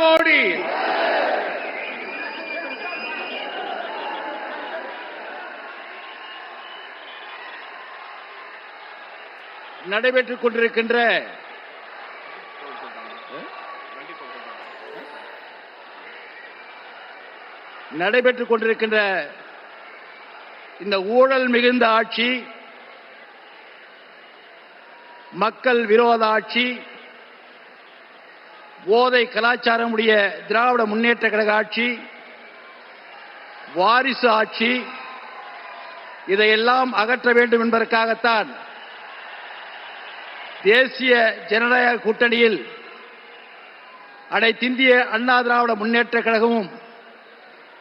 மோடி. நடைபெற்றுக் கொண்டிருக்கின்ற இந்த ஊழல் மிகுந்த ஆட்சி, மக்கள் விரோத ஆட்சி, போதை கலாச்சாரம் உடைய திராவிட முன்னேற்ற கழக ஆட்சி, வாரிசு ஆட்சி, இதையெல்லாம் அகற்ற வேண்டும் என்பதற்காகத்தான் தேசிய ஜனநாயக கூட்டணியில் அனைத்திந்திய அண்ணா திராவிட முன்னேற்ற கழகமும்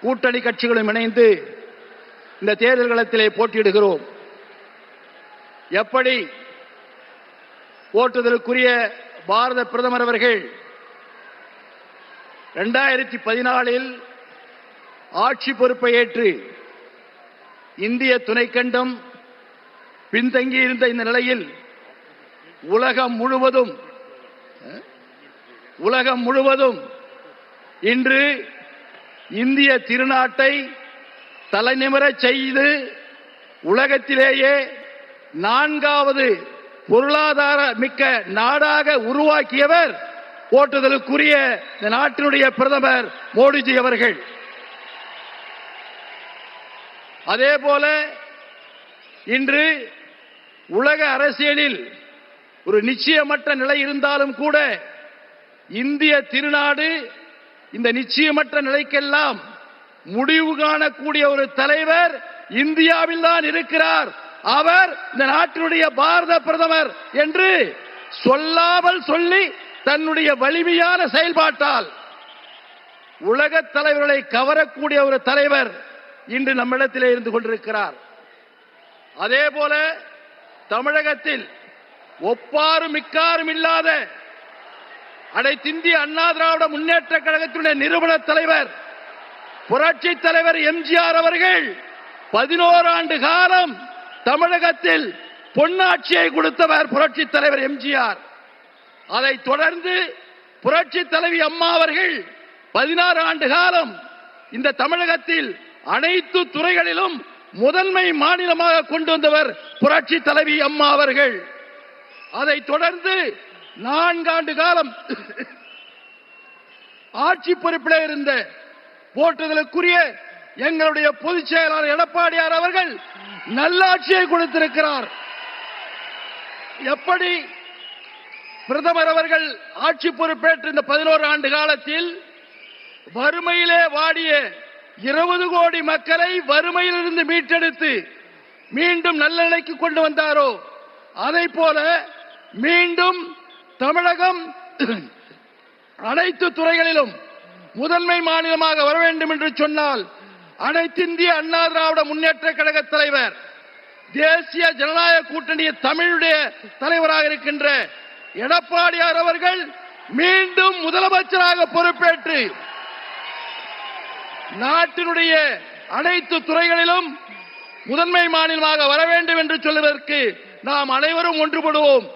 கூட்டணி கட்சிகளும் இணைந்து இந்த தேர்தல் களத்திலே போட்டியிடுகிறோம். எப்படி போற்றுதலுக்குரிய பாரத பிரதமர் அவர்கள் 2014 ஆட்சி பொறுப்பை ஏற்று இந்திய துணைக்கண்டம் பின்தங்கியிருந்த இந்த நிலையில் உலகம் முழுவதும் இன்று இந்திய திருநாட்டை தலைநிமிரச் செய்து உலகத்திலேயே 4வது பொருளாதார மிக்க நாடாக உருவாக்கியவர் போற்றுதலுக்குரிய இந்த நாட்டினுடைய பிரதமர் மோடிஜி அவர்கள். அதேபோல இன்று உலக அரசியலில் ஒரு நிச்சயமற்ற நிலை இருந்தாலும் கூட இந்திய திருநாடு இந்த நிச்சயமற்ற நிலைக்கெல்லாம் முடிவு காணக்கூடிய ஒரு தலைவர் இந்தியாவில் தான் இருக்கிறார். அவர் இந்த நாட்டினுடைய பாரத பிரதமர் என்று சொல்லாமல் சொல்லி தன்னுடைய வலிமையான செயல்பாட்டால் உலக தலைவர்களை கவரக்கூடிய ஒரு தலைவர் இன்று நம்மிடத்திலே இருந்து கொண்டிருக்கிறார். அதேபோல தமிழகத்தில் ஒப்பாரும் மிக்காரும் இல்லாத அனைத்திந்திய அண்ணா திராவிட முன்னேற்ற கழகத்தினுடைய நிறுவன தலைவர் புரட்சி தலைவர் எம்ஜிஆர் அவர்கள் 11 ஆண்டு காலம் தமிழகத்தில் பொன்னாட்சியை கொடுத்தவர் புரட்சி தலைவர் எம்ஜிஆர். அதைத் தொடர்ந்து புரட்சி தலைவி அம்மா அவர்கள் 16 ஆண்டு காலம் இந்த தமிழகத்தில் அனைத்து துறைகளிலும் முதன்மை மாநிலமாக கொண்டு வந்தவர் புரட்சி தலைவி அம்மா அவர்கள். அதைத் தொடர்ந்து 4 ஆண்டு காலம் ஆட்சி பொறுப்பிலே இருந்த போற்றுதலுக்குரிய எங்களுடைய பொதுச் செயலாளர் எடப்பாடியார் அவர்கள் நல்லாட்சியை கொடுத்திருக்கிறார். எப்படி பிரதமர் அவர்கள் ஆட்சி பொறுப்பேற்ற இந்த 11 ஆண்டு காலத்தில் வறுமையிலே வாடிய 20 கோடி மக்களை வறுமையிலிருந்து மீட்டெடுத்து மீண்டும் நல்ல நிலைக்கு கொண்டு வந்தாரோ, அதை போல மீண்டும் தமிழகம் அனைத்து துறைகளிலும் முதன்மை மாநிலமாக வர வேண்டும் என்று சொன்னால் அனைத்திந்திய அண்ணா திராவிட முன்னேற்ற கழக தலைவர், தேசிய ஜனநாயக கூட்டணி தமிழுடைய தலைவராக இருக்கின்ற எடப்பாடியார் அவர்கள் மீண்டும் முதலமைச்சராக பொறுப்பேற்று நாட்டினுடைய அனைத்து துறைகளிலும் முதன்மை மாநிலமாக வர வேண்டும் என்று சொல்வதற்கு நாம் அனைவரும் ஒன்றுபடுவோம்,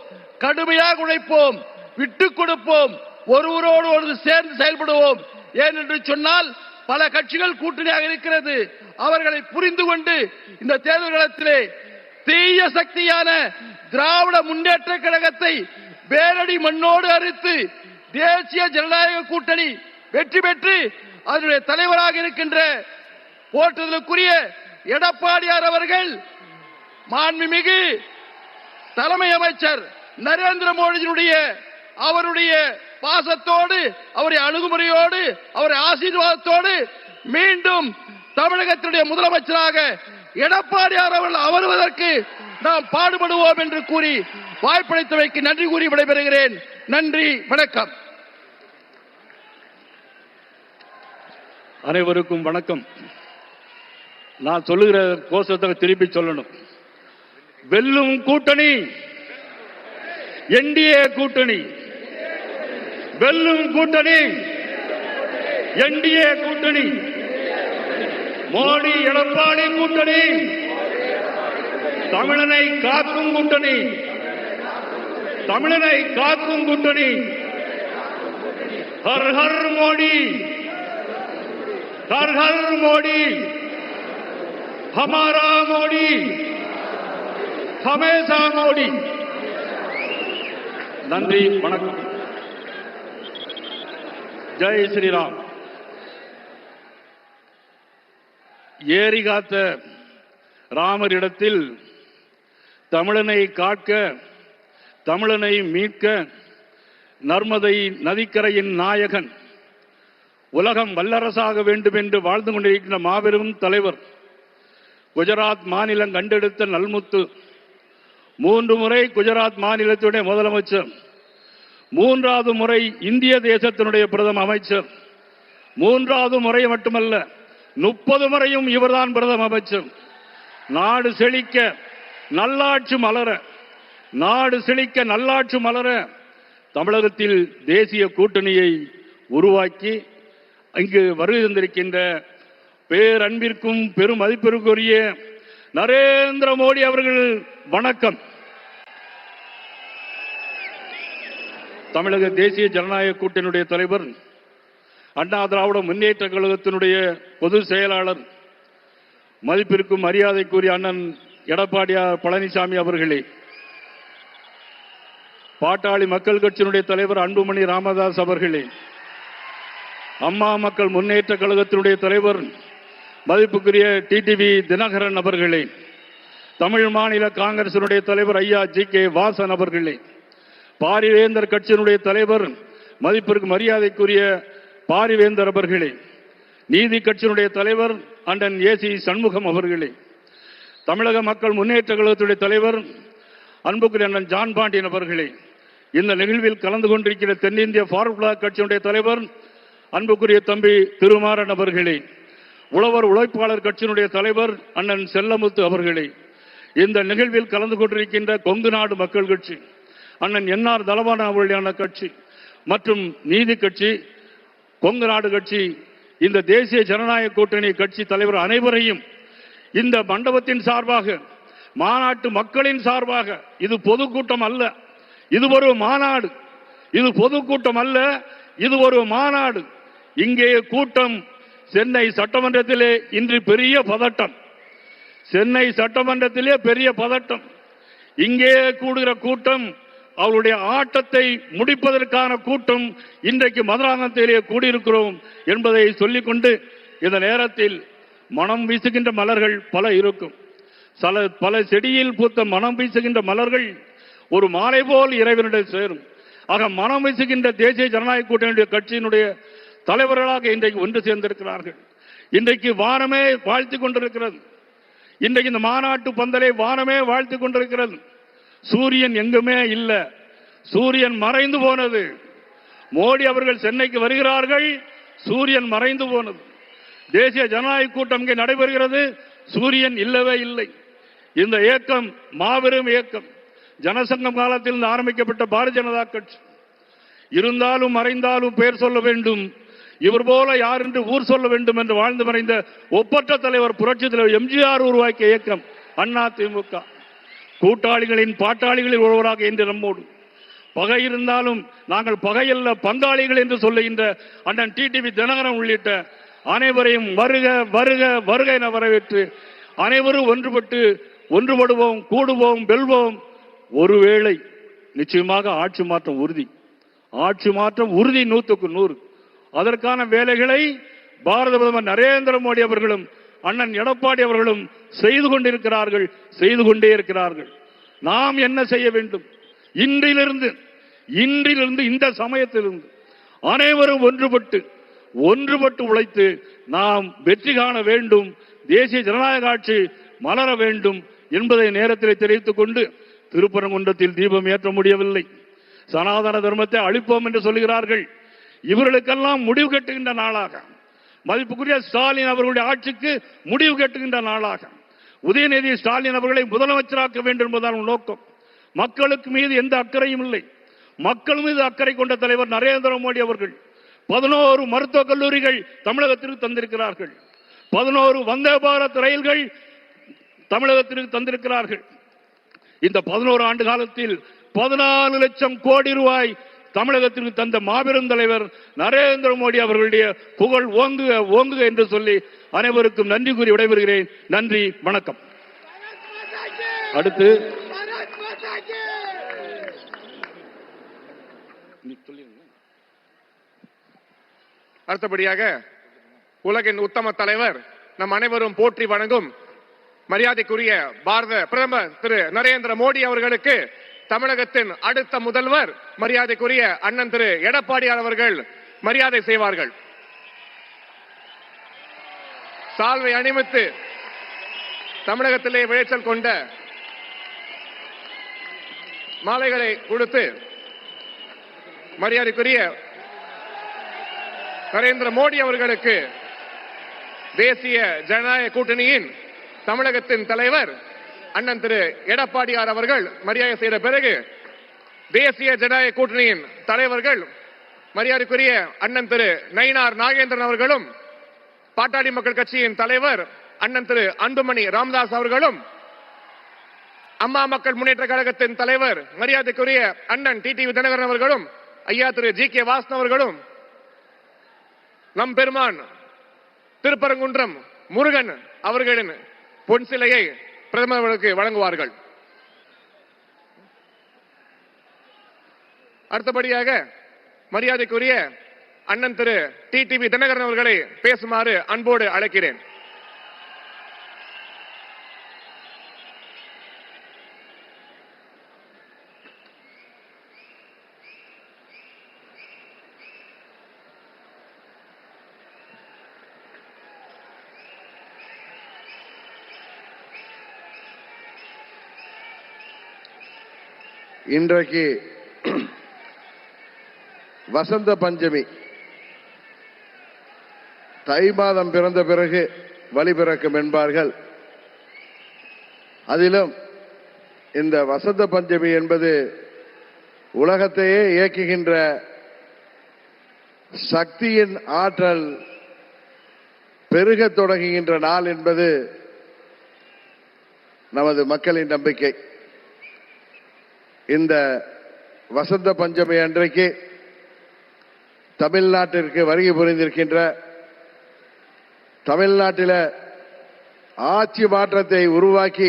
கடுமையாக உழைப்போம், விட்டுக் கொடுப்போம், ஒருவரோடு ஒன்று சேர்ந்து செயல்படுவோம். ஏனென்று சொன்னால் பல கட்சிகள் கூட்டணியாக இருக்கிறது. அவர்களை புரிந்து கொண்டு இந்த தேர்தல் களத்திலே தீய சக்தியான திராவிட முன்னேற்ற கழகத்தை வேரடி மண்ணோடு அறுத்து தேசிய ஜனநாயக கூட்டணி வெற்றி பெற்று அதனுடைய தலைவராக இருக்கின்ற போற்றுதலுக்குரிய எடப்பாடியார் அவர்கள் மாண்புமிகு தலைமை அமைச்சர் நரேந்திர மோடியினுடைய அவருடைய பாசத்தோடு, அவருடைய அணுகுமுறையோடு, அவருடைய ஆசீர்வாதத்தோடு மீண்டும் தமிழகத்தினுடைய முதலமைச்சராக எடப்பாடியார் அவர்கள் அமர்வதற்கு நாம் பாடுபடுவோம் என்று கூறி வாய்ப்பளித்தமைக்கு நன்றி கூறி விடைபெறுகிறேன். நன்றி, வணக்கம். அனைவருக்கும் வணக்கம். நான் சொல்லுகிற கோஷத்தை திருப்பி சொல்லணும். வெல்லும் கூட்டணி என்டிஏ கூட்டணி, வெல்லும் கூட்டணி என்டிஏ கூட்டணி, மோடி எடப்பாடி கூட்டணி, தமிழனை காக்கும் கூட்டணி, தமிழனை காக்கும் கூட்டணி, हर हर मोदी, हर हर मोदी, हमारा मोदी, हमेशा मोदी. நன்றி, வணக்கம். ஜெய் ஸ்ரீராம். ஏரி காத்த ராமரிடத்தில் தமிழனை காக்க, தமிழனை மீட்க, நர்மதை நதிக்கரையின் நாயகன், உலகம் வல்லரசாக வேண்டும் என்று வாழ்ந்து கொண்டிருக்கின்ற மாபெரும் தலைவர், குஜராத் மாநிலம் கண்டெடுத்த நல்முத்து, 3 முறை குஜராத் மாநிலத்துடைய முதலமைச்சர், 3வது முறை இந்திய தேசத்தினுடைய பிரதம அமைச்சர், 3வது முறை மட்டுமல்ல 30 முறையும் இவர்தான் பிரதம அமைச்சர். நாடு செழிக்க, நல்லாட்சி மலர, நாடு செழிக்க, நல்லாட்சி மலர தமிழகத்தில் தேசிய கூட்டணியை உருவாக்கி இங்கு வருகை தந்திருக்கின்ற பேரன்பிற்கும் பெரும் மதிப்பிற்குரிய நரேந்திர மோடி அவர்கள் வணக்கம். தமிழக தேசிய ஜனநாயக கூட்டணியுடைய தலைவர், அண்ணா திராவிட முன்னேற்ற கழகத்தினுடைய பொதுச் செயலாளர், மதிப்பிற்கும் மரியாதைக்குரிய அண்ணன் எடப்பாடியார் பழனிசாமி அவர்களே, பாட்டாளி மக்கள் கட்சியினுடைய தலைவர் அன்புமணி ராமதாஸ் அவர்களே, அம்மா மக்கள் முன்னேற்ற கழகத்தினுடைய தலைவர் மதிப்புக்குரிய டிடிவி தினகரன் அவர்களே, தமிழ் மாநில காங்கிரசினுடைய தலைவர் ஐயா ஜி.கே. வாசன் அவர்களே, பாரிவேந்தர் கட்சியினுடைய தலைவர் மதிப்பிற்கு மரியாதைக்குரிய பாரிவேந்தர் அவர்களே, நீதி கட்சியினுடைய தலைவர் அண்ணன் ஏசி சண்முகம் அவர்களே, தமிழக மக்கள் முன்னேற்ற கழகத்துடைய தலைவர் அன்புக்குரிய அண்ணன் ஜான் பாண்டியன் அவர்களே, இந்த நிகழ்வில் கலந்து கொண்டிருக்கிற தென்னிந்திய ஃபார்வர்ட் பிளாக் கட்சியினுடைய தலைவர் அன்புக்குரிய தம்பி திருமாறன் அவர்களே, உழவர் உழைப்பாளர் கட்சியினுடைய தலைவர் அண்ணன் செல்லமுத்து அவர்களே, இந்த நிகழ்வில் கலந்து கொண்டிருக்கின்ற கொங்கு நாடு மக்கள் கட்சி அண்ணன் என்ஆர் தலவான அவர்களுடைய கட்சி மற்றும் நீதி கட்சி, கொங்கு நாடு கட்சி, இந்த தேசிய ஜனநாயக கூட்டணி கட்சி தலைவர் அனைவரையும் இந்த மண்டபத்தின் சார்பாக, மாநாட்டு மக்களின் சார்பாக, இது பொதுக்கூட்டம் அல்ல, இது ஒரு மாநாடு, இது பொதுக்கூட்டம் அல்ல, இது ஒரு மாநாடு. இங்கே கூட்டம் சென்னை சட்டமன்றத்திலே இன்று பெரிய பதட்டம், சென்னை சட்டமன்றத்திலே பெரிய பதட்டம். இங்கே கூடுகிற கூட்டம் அவருடைய ஆட்டத்தை முடிப்பதற்கான கூட்டம். இன்றைக்கு மதுராந்தகத்திலே கூடியிருக்கிறோம் என்பதை சொல்லிக்கொண்டு, இந்த நேரத்தில் மனம் வீசுகின்ற மலர்கள் பல இருக்கும். பல செடியில் பூத்த மனம் வீசுகின்ற மலர்கள் ஒரு மாலை போல் இறைவனிடம் சேரும். ஆக மனம் வீசுகின்ற தேசிய ஜனநாயக கூட்டணியுடைய கட்சியினுடைய தலைவர்களாக இன்றைக்கு ஒன்று சேர்ந்திருக்கிறார்கள். இன்றைக்கு வானமே வாழ்த்து கொண்டிருக்கிறது. இன்றைக்கு இந்த மாநாட்டு பந்தலை வானமே வாழ்த்து கொண்டிருக்கிறது. சூரியன் எங்குமே இல்ல, சூரியன் மறைந்து போனது. மோடி அவர்கள் சென்னைக்கு வருகிறார்கள், சூரியன் மறைந்து போனது. தேசிய ஜனநாயக கூட்டம் இங்கே நடைபெறுகிறது, சூரியன் இல்லவே இல்லை. இந்த இயக்கம் மாபெரும் இயக்கம். ஜனசங்கம் காலத்தில் ஆரம்பிக்கப்பட்ட பாரதிய ஜனதா கட்சி. இருந்தாலும் மறைந்தாலும் பெயர் சொல்ல வேண்டும், இவர் போல யார் என்று ஊர் சொல்ல வேண்டும் என்று வாழ்ந்து மறைந்த ஒப்பற்ற தலைவர் புரட்சி தலைவர் எம்ஜிஆர் உருவாக்கிய இயக்கம் அண்ணா திமுக. கூட்டாளிகளின் பாட்டாளிகளில் ஒருவராக இன்று நம்மோடு. பகை இருந்தாலும் நாங்கள் பகையல்ல பங்காளிகள் என்று சொல்லுகின்ற அண்ணன் டிடிவி தினகரன் உள்ளிட்ட அனைவரையும் வருக வருக வருக என வரவேற்று அனைவரும் ஒன்றுபடுவோம், கூடுவோம், வெல்வோம். ஒருவேளை நிச்சயமாக ஆட்சி மாற்றம் உறுதி, ஆட்சி மாற்றம் உறுதி 100க்கு 100. அதற்கான வேலைகளை பாரத பிரதமர் நரேந்திர மோடி அவர்களும் அண்ணன் எடப்பாடி அவர்களும் செய்து கொண்டிருக்கிறார்கள், செய்து கொண்டே இருக்கிறார்கள். நாம் என்ன செய்ய வேண்டும்? இன்றிலிருந்து இந்த சமயத்திலிருந்து அனைவரும் ஒன்றுபட்டு உழைத்து நாம் வெற்றி காண வேண்டும், தேசிய ஜனநாயக ஆட்சி மலர வேண்டும் என்பதை நேரத்தில் தெரிவித்துக் கொண்டு, திருப்பரங்குன்றத்தில் தீபம் ஏற்ற முடியவில்லை, சனாதன தர்மத்தை அழிப்போம் என்று சொல்லுகிறார்கள். இவர்களுக்கெல்லாம் முடிவு கட்டுகின்ற நாளாக, மதிப்புக்குரிய ஸ்டாலின் அவர்களுடைய ஆட்சிக்கு முடிவு கட்டுகின்ற நாளாக, உதயநிதி ஸ்டாலின் அவர்களை முதலமைச்சராக்க வேண்டும் என்பதால் நோக்கம். மக்களுக்கு மீது எந்த அக்கறையும் இல்லை. மக்கள் மீது அக்கறை கொண்ட தலைவர் நரேந்திர மோடி அவர்கள் 11 மருத்துவக் கல்லூரிகள் தமிழகத்திற்கு தந்திருக்கிறார்கள். 11 வந்தே பாரத் ரயில்கள் தமிழகத்திற்கு தந்திருக்கிறார்கள். இந்த 11 ஆண்டு காலத்தில் 14 லட்சம் கோடி ரூபாய் தமிழகத்திற்கு தந்த மாபெரும் தலைவர் நரேந்திர மோடி அவர்களுடைய புகழ் ஓங்குக ஓங்குக என்று சொல்லி அனைவருக்கும் நன்றி கூறி விடைபெறுகிறேன். நன்றி, வணக்கம். அடுத்து அடுத்தபடியாக உலகின் உத்தம தலைவர், நம் அனைவரும் போற்றி வணங்கும் மரியாதைக்குரிய பாரத பிரதமர் திரு நரேந்திர மோடி அவர்களுக்கு தமிழகத்தின் அடுத்த முதல்வர் மரியாதைக்குரிய அண்ணன் திரு எடப்பாடியார் அவர்கள் மரியாதை செய்வார்கள். சால்வை அணிவித்து தமிழகத்திலே விளைச்சல் கொண்ட மாலைகளை கொடுத்து மரியாதைக்குரிய நரேந்திர மோடி அவர்களுக்கு தேசிய ஜனநாயக கூட்டணியின் தமிழகத்தின் தலைவர் அண்ணன் திரு எடப்பாடியார் அவர்கள் மரியாதை செய்த பிறகு தேசிய ஜனநாயக கூட்டணியின் தலைவர்கள் மரியாதைக்குரிய அண்ணன் திரு நயினார் நாகேந்திரன் அவர்களும், பாட்டாளி மக்கள் கட்சியின் தலைவர் அண்ணன் திரு அன்புமணி ராமதாஸ் அவர்களும், அம்மா மக்கள் முன்னேற்ற கழகத்தின் தலைவர் மரியாதைக்குரிய அண்ணன் டிடிவி தினகரன் அவர்களும், ஐயா திரு ஜி.கே. வாசன் அவர்களும், நம் பெருமான் திருப்பரங்குன்றம் முருகன் அவர்களின் பொன் சிலையை பிரதமர்களுக்கு வழங்குவார்கள். அடுத்தபடியாக மரியாதைக்குரிய அண்ணன் திரு டிடிவி தினகரன் அவர்களை பேசுமாறு அன்போடு அழைக்கிறேன். இன்றைக்கு வசந்த பஞ்சமி. தை மாதம் பிறந்த பிறகு வழி பிறக்கும் என்பார்கள். அதிலும் இந்த வசந்த பஞ்சமி என்பது உலகத்தையே இயக்குகின்ற சக்தியின் ஆற்றல் பெருகத் தொடங்குகின்ற நாள் என்பது நமது மக்களின் நம்பிக்கை. இந்த வசந்த பஞ்சமி அன்றைக்கு தமிழ்நாட்டிற்கு வருகை புரிந்திருக்கின்ற, தமிழ்நாட்டில் ஆட்சி மாற்றத்தை உருவாக்கி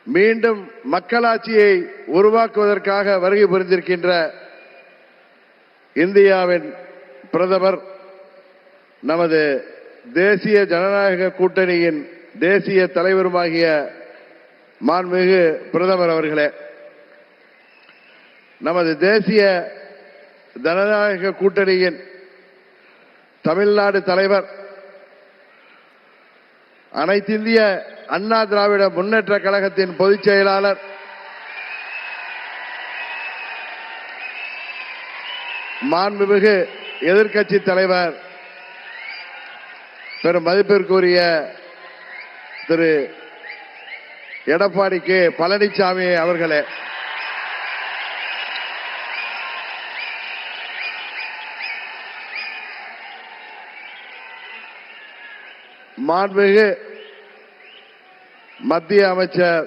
மீண்டும் மக்களாட்சியை உருவாக்குவதற்காக வருகை புரிந்திருக்கின்ற இந்தியாவின் பிரதமர், நமது தேசிய ஜனநாயக கூட்டணியின் தேசிய தலைவருமாகிய மாண்புமிகு பிரதமர் அவர்களே, நமது தேசிய ஜனநாயக கூட்டணியின் தமிழ்நாடு தலைவர், அனைத்திந்திய அண்ணா திராவிட முன்னேற்ற கழகத்தின் பொதுச் செயலாளர், மாண்புமிகு எதிர்க்கட்சி தலைவர், பெரும் மதிப்பிற்குரிய திரு எடப்பாடி கே. பழனிசாமி அவர்களே, மாண்புமிகு மத்திய அமைச்சர்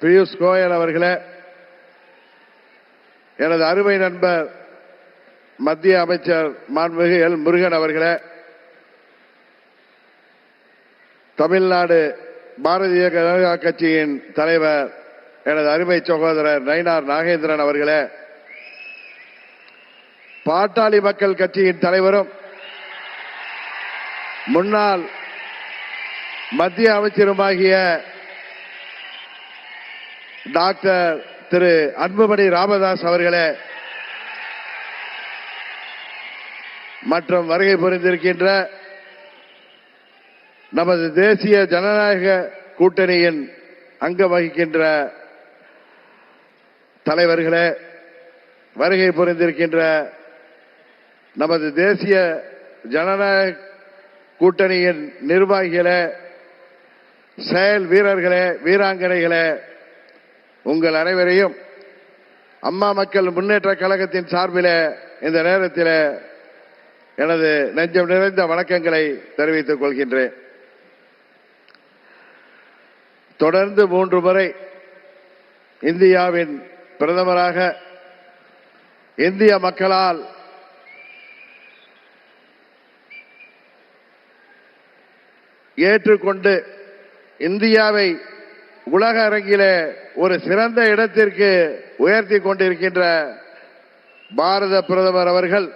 பியூஷ் கோயல் அவர்களே, எனது அருமை நண்பர் மத்திய அமைச்சர் மாண்புமிகு எல். முருகன் அவர்களே, தமிழ்நாடு பாரதிய ஜனதா கட்சியின் தலைவர் எனது அருமை சகோதரர் நயினார் நாகேந்திரன் அவர்களே, பாட்டாளி மக்கள் கட்சியின் தலைவரும் முன்னாள் மத்திய அமைச்சருமாகிய டாக்டர் திரு அன்புமணி ராமதாஸ் அவர்களே, மற்றும் வருகை புரிந்திருக்கின்ற நமது தேசிய ஜனநாயக கூட்டணியின் அங்கம் வகிக்கின்ற தலைவர்களே, வருகை புரிந்திருக்கின்ற நமது தேசிய ஜனநாயக கூட்டணியின் நிர்வாகிகளே, செயல் வீரர்களே, வீராங்கனைகளே, உங்கள் அனைவரையும் அம்மா மக்கள் முன்னேற்ற கழகத்தின் சார்பில் இந்த நேரத்தில் எனது நெஞ்சம் நிறைந்த வணக்கங்களை தெரிவித்துக் கொள்கின்றேன். தொடர்ந்து 3 முறை இந்தியாவின் பிரதமராக இந்திய மக்களால் ஏற்றுக்கொண்டு இந்தியாவை உலக அரங்கிலே ஒரு சிறந்த இடத்திற்கு உயர்த்தி கொண்டிருக்கின்ற பாரத பிரதமர் அவர்கள்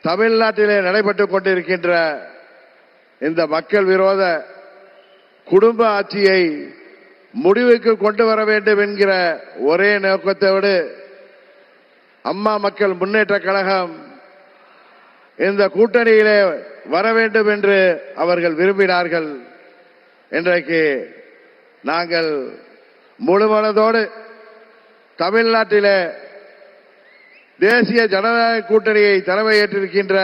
தமிழ்நாட்டிலே நடைபெற்றுக் கொண்டிருக்கின்ற இந்த மக்கள் விரோத குடும்ப ஆட்சியை முடிவுக்கு கொண்டு வர வேண்டும் என்கிற ஒரே நோக்கத்தோடு அம்மா மக்கள் முன்னேற்ற கழகம் இந்த கூட்டணியிலே வர வேண்டும் என்று அவர்கள் விரும்பினார்கள். இன்றைக்கு நாங்கள் முழுமனதோடு தமிழ்நாட்டிலே தேசிய ஜனநாயக கூட்டணியை தலைமையேற்றிருக்கின்ற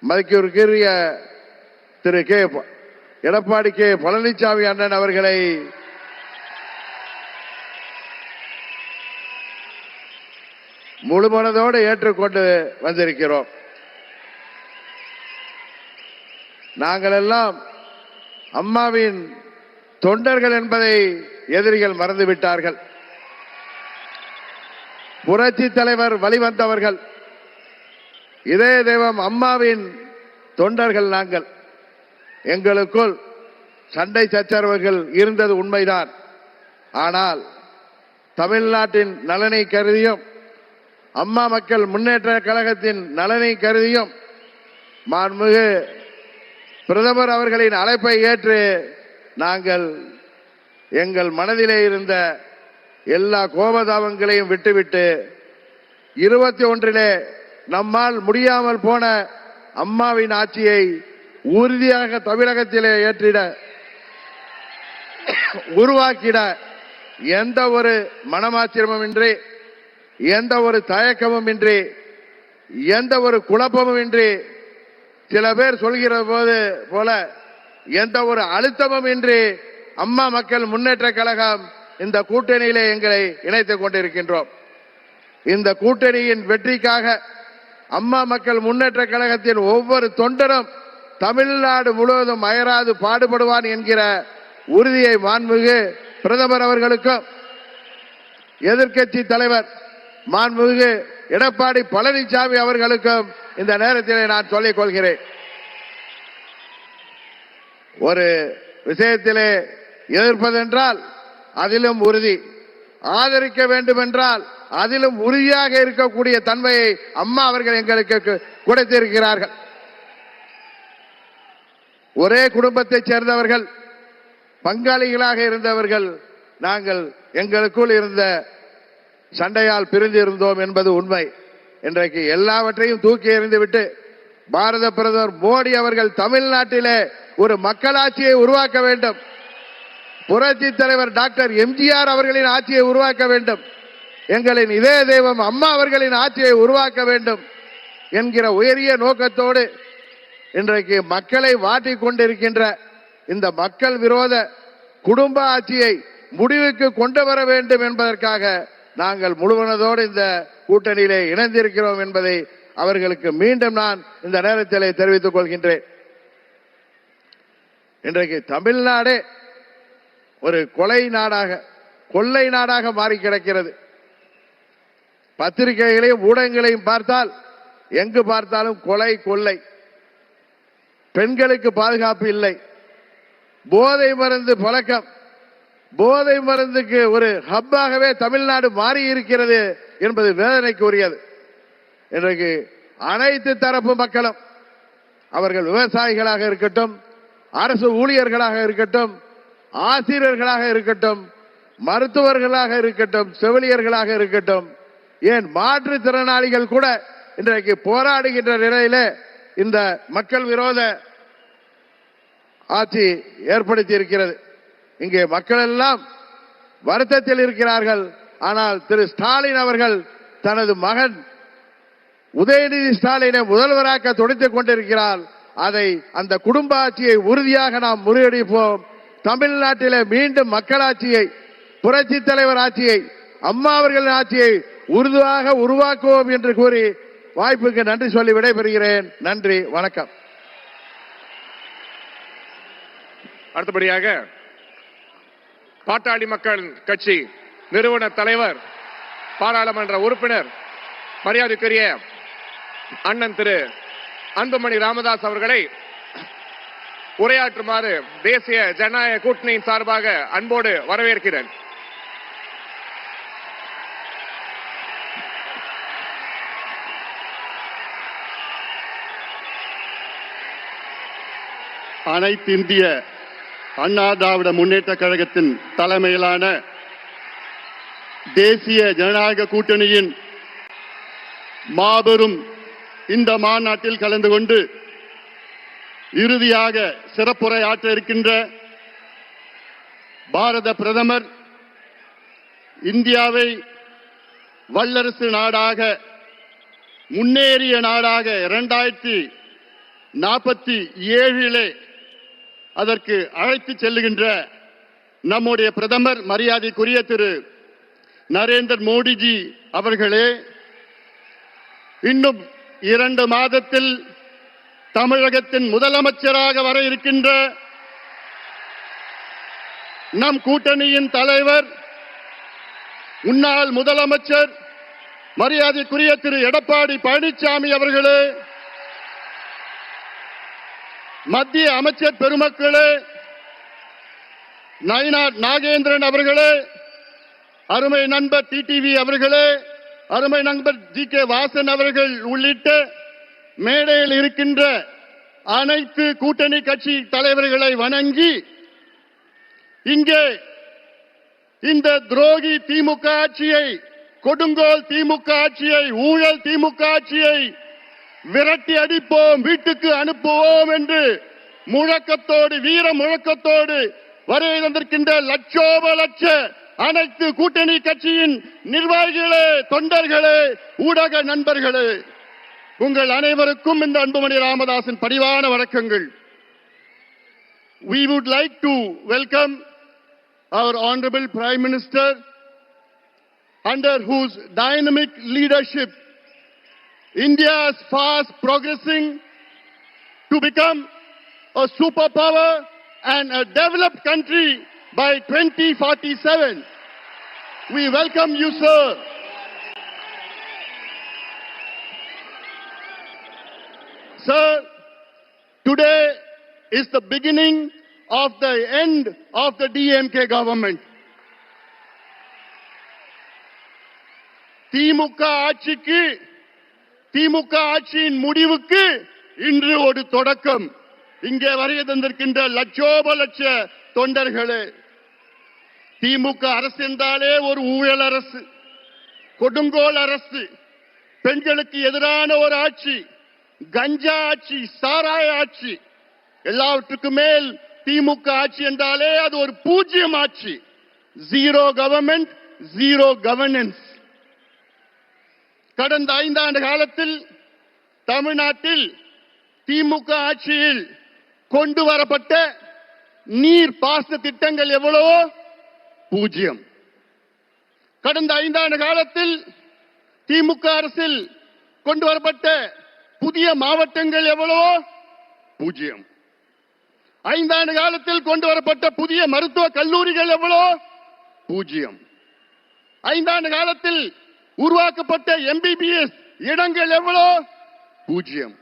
மதிப்பிற்குரிய திரு எடப்பாடி கே பழனிசாமி அண்ணன் அவர்களை முழுமனதோடு ஏற்றுக்கொண்டு வந்திருக்கிறோம். நாங்கள் எல்லாம் அம்மாவின் தொண்டர்கள் என்பதை எதிரிகள் மறந்துவிட்டார்கள். புரட்சி தலைவர் வழிவந்தவர்கள், இதய தெய்வம் அம்மாவின் தொண்டர்கள் நாங்கள். எங்களுக்குள் சண்டை சச்சரவுகள் இருந்தது உண்மைதான். ஆனால் தமிழ்நாட்டின் நலனை கருதியும் அம்மா மக்கள் முன்னேற்ற கழகத்தின் நலனை கருதியும் மாண்புமிகு பிரதமர் அவர்களின் அழைப்பை ஏற்று நாங்கள் எங்கள் மனதிலே இருந்த எல்லா கோபதாபங்களையும் விட்டுவிட்டு 21 நம்மால் முடியாமல் போன அம்மாவின் ஆட்சியை உறுதியாக தமிழகத்திலே ஏற்றிட உருவாக்கிட எந்த ஒரு மனமாச்சரியமும் இன்றி, எந்த ஒரு தயக்கமும் இன்றி, எந்த ஒரு குழப்பமும் இன்றி, சில பேர் சொல்கிற போல எந்த ஒரு அழுத்தமும் இன்றி அம்மா மக்கள் முன்னேற்ற கழகம் இந்த கூட்டணியிலே எங்களை இணைத்துக் கொண்டிருக்கின்றோம். இந்த கூட்டணியின் வெற்றிக்காக அம்மா மக்கள் முன்னேற்ற கழகத்தின் ஒவ்வொரு தொண்டரும் தமிழ்நாடு முழுவதும் அயராது பாடுபடுவான் என்கிற உறுதியை மாண்புமிகு பிரதமர் அவர்களுக்கும் எதிர்க்கட்சி தலைவர் மாண்புமிகு எடப்பாடி பழனிசாமி அவர்களுக்கும் இந்த நேரத்திலே நான் சொல்லிக் கொள்கிறேன். ஒரு விஷயத்திலே எதிர்ப்பதென்றால் அதிலும் உறுதி, ஆதரிக்க வேண்டும் என்றால் அதிலும் உறுதியாக இருக்கக்கூடிய தன்மையை அம்மா அவர்கள் எங்களுக்கு கொடுத்திருக்கிறார்கள். ஒரே குடும்பத்தைச் சேர்ந்தவர்கள், பங்காளிகளாக இருந்தவர்கள் நாங்கள். எங்களுக்குள் இருந்த சண்டையால் பிரிந்து இருந்தோம் என்பது உண்மை. இன்றைக்கு எல்லாவற்றையும் தூக்கி எறிந்துவிட்டு பாரத பிரதமர் மோடி அவர்கள் தமிழ்நாட்டிலே ஒரு மக்களாட்சியை உருவாக்க வேண்டும், புரட்சி தலைவர் டாக்டர் எம்ஜிஆர் அவர்களின் ஆட்சியை உருவாக்க வேண்டும், எங்களின் இதய தெய்வம் அம்மா அவர்களின் ஆட்சியை உருவாக்க வேண்டும் என்கிற உயரிய நோக்கத்தோடு இன்றைக்கு மக்களை வாட்டிக் கொண்டிருக்கின்ற இந்த மக்கள் விரோத குடும்ப ஆட்சியை முடிவுக்கு கொண்டு வர வேண்டும் என்பதற்காக நாங்கள் முழுவனதோடு இந்த கூட்டணியிலே இணைந்திருக்கிறோம் என்பதை அவர்களுக்கு மீண்டும் நான் இந்த நேரத்திலே தெரிவித்துக் கொள்கின்றேன். இன்றைக்கு தமிழ்நாடே ஒரு கொலை நாடாக, கொள்ளை நாடாக மாறி கிடக்கிறது. பத்திரிகைகளையும் ஊடகங்களையும் பார்த்தால் எங்கு பார்த்தாலும் கொலை, கொள்ளை, பெண்களுக்கு பாதுகாப்பு இல்லை, போதை மருந்து பழக்கம், போதை மருந்துக்கு ஒரு ஹப்பாகவே தமிழ்நாடு மாறி இருக்கிறது என்பது வேதனைக்கு உரியது. இன்றைக்கு அனைத்து தரப்பு மக்களும், அவர்கள் விவசாயிகளாக இருக்கட்டும், அரசு ஊழியர்களாக இருக்கட்டும், ஆசிரியர்களாக இருக்கட்டும், மருத்துவர்களாக இருக்கட்டும், செவிலியர்களாக இருக்கட்டும், ஏன் மாற்றுத்திறனாளிகள் கூட இன்றைக்கு போராடுகின்ற நிலையிலே இந்த மக்கள் விரோத ஆட்சி ஏற்படுத்தி இருக்கிறது. இங்கே மக்கள் எல்லாம் வருத்தத்தில் இருக்கிறார்கள். ஆனால் திரு ஸ்டாலின் அவர்கள் தனது மகன் உதயநிதி ஸ்டாலினை முதல்வராக்க துடித்துக் கொண்டிருக்கிறார். அதை, அந்த குடும்ப ஆட்சியை உறுதியாக நாம் முறியடிப்போம். தமிழ்நாட்டிலே மீண்டும் மக்களாட்சியை, புரட்சி தலைவர் ஆட்சியை, அம்மா அவர்களின் ஆட்சியை உறுதியாக உருவாக்குவோம் என்று கூறி வாய்ப்புக்கு நன்றி சொல்லி விடைபெறுகிறேன். நன்றி, வணக்கம். அடுத்தபடியாக பாட்டாளி மக்கள் கட்சி நிறுவன தலைவர் பாராளுமன்ற உறுப்பினர் மரியாதைக்குரிய அண்ணன் திரு அன்புமணி ராமதாஸ் அவர்களை உரையாற்றுமாறு தேசிய ஜனநாயக கூட்டணியின் சார்பாக அன்போடு வரவேற்கிறேன். அனைத்து இந்திய அண்ணா திராவிட முன்னேற்ற கழகத்தின் தலைமையிலான தேசிய ஜனநாயக கூட்டணியின் மாபெரும் இந்த மாநாட்டில் கலந்து கொண்டு இறுதியாக சிறப்புரை ஆற்ற இருக்கின்ற பாரத பிரதமர் இந்தியாவை வல்லரசு நாடாக முன்னேறிய நாடாக 2047 அதற்கு அழைத்து செல்லுகின்ற நம்முடைய பிரதமர் மரியாதைக்குரிய திரு நரேந்திர மோடிஜி அவர்களே, இன்னும் 2 மாதத்தில் தமிழகத்தின் முதலமைச்சராக வர இருக்கின்ற நம் கூட்டணியின் தலைவர் முன்னாள் முதலமைச்சர் மரியாதைக்குரிய திரு எடப்பாடி பழனிசாமி அவர்களே, மத்திய அமைச்சர் பெருமக்களே, நயினார் நாகேந்திரன் அவர்களே, அருமை நண்பர் டிடிவி அவர்களே, அருமை நண்பர் ஜி.கே. வாசன் அவர்கள் உள்ளிட்ட மேடையில் இருக்கின்ற அனைத்து கூட்டணி கட்சி தலைவர்களை வணங்கி, இங்கே இந்த துரோகி திமுக ஆட்சியை, கொடுங்கோல் திமுக ஆட்சியை, ஊழல் திமுக ஆட்சியை விரட்டி அடிப்போம், வீட்டுக்கு அனுப்புவோம் என்று முழக்கத்தோடு, வீர முழக்கத்தோடு வருகை தந்திருக்கின்ற லட்சோப லட்ச அனைத்து கூட்டணி கட்சியின் நிர்வாகிகளே, தொண்டர்களே, ஊடக நண்பர்களே, உங்கள் அனைவருக்கும் இந்த அன்புமணி ராமதாஸின் பணிவான வணக்கங்கள். We would like to welcome our Honorable Prime Minister, under whose dynamic leadership India is fast progressing to become a superpower and a developed country by 2047. We welcome you, sir. Sir, today is the beginning of the end of the DMK government. திமுக ஆட்சியின் முடிவுக்கு இன்று ஒரு தொடக்கம். இங்கே வருகை தந்திருக்கின்ற லட்சோப லட்ச தொண்டர்களே, திமுக அரசு என்றாலே ஒரு ஊழல் அரசு, கொடுங்கோல் அரசு, பெண்களுக்கு எதிரான ஒரு ஆட்சி, கஞ்சா ஆட்சி, சாராய ஆட்சி, எல்லாவற்றுக்கும் மேல் திமுக ஆட்சி என்றாலே அது ஒரு பூஜ்யம் ஆட்சி. Zero government, zero governance. கடந்த 5 ஆண்டு காலத்தில் தமிழ்நாட்டில் திமுக ஆட்சியில் கொண்டு வரப்பட்ட நீர் பாசன திட்டங்கள் எவ்வளவோ பூஜ்யம். கடந்த 5 ஆண்டு காலத்தில் திமுக அரசில் கொண்டு வரப்பட்ட புதிய மாவட்டங்கள் எவ்வளவோ பூஜ்யம். 5 ஆண்டு காலத்தில் கொண்டு வரப்பட்ட புதிய மருத்துவ கல்லூரிகள் எவ்வளவோ பூஜ்யம். 5 ஆண்டு காலத்தில் உருவாக்கப்பட்ட MBBS இடங்கள் எவ்வளோ பூஜ்யம்.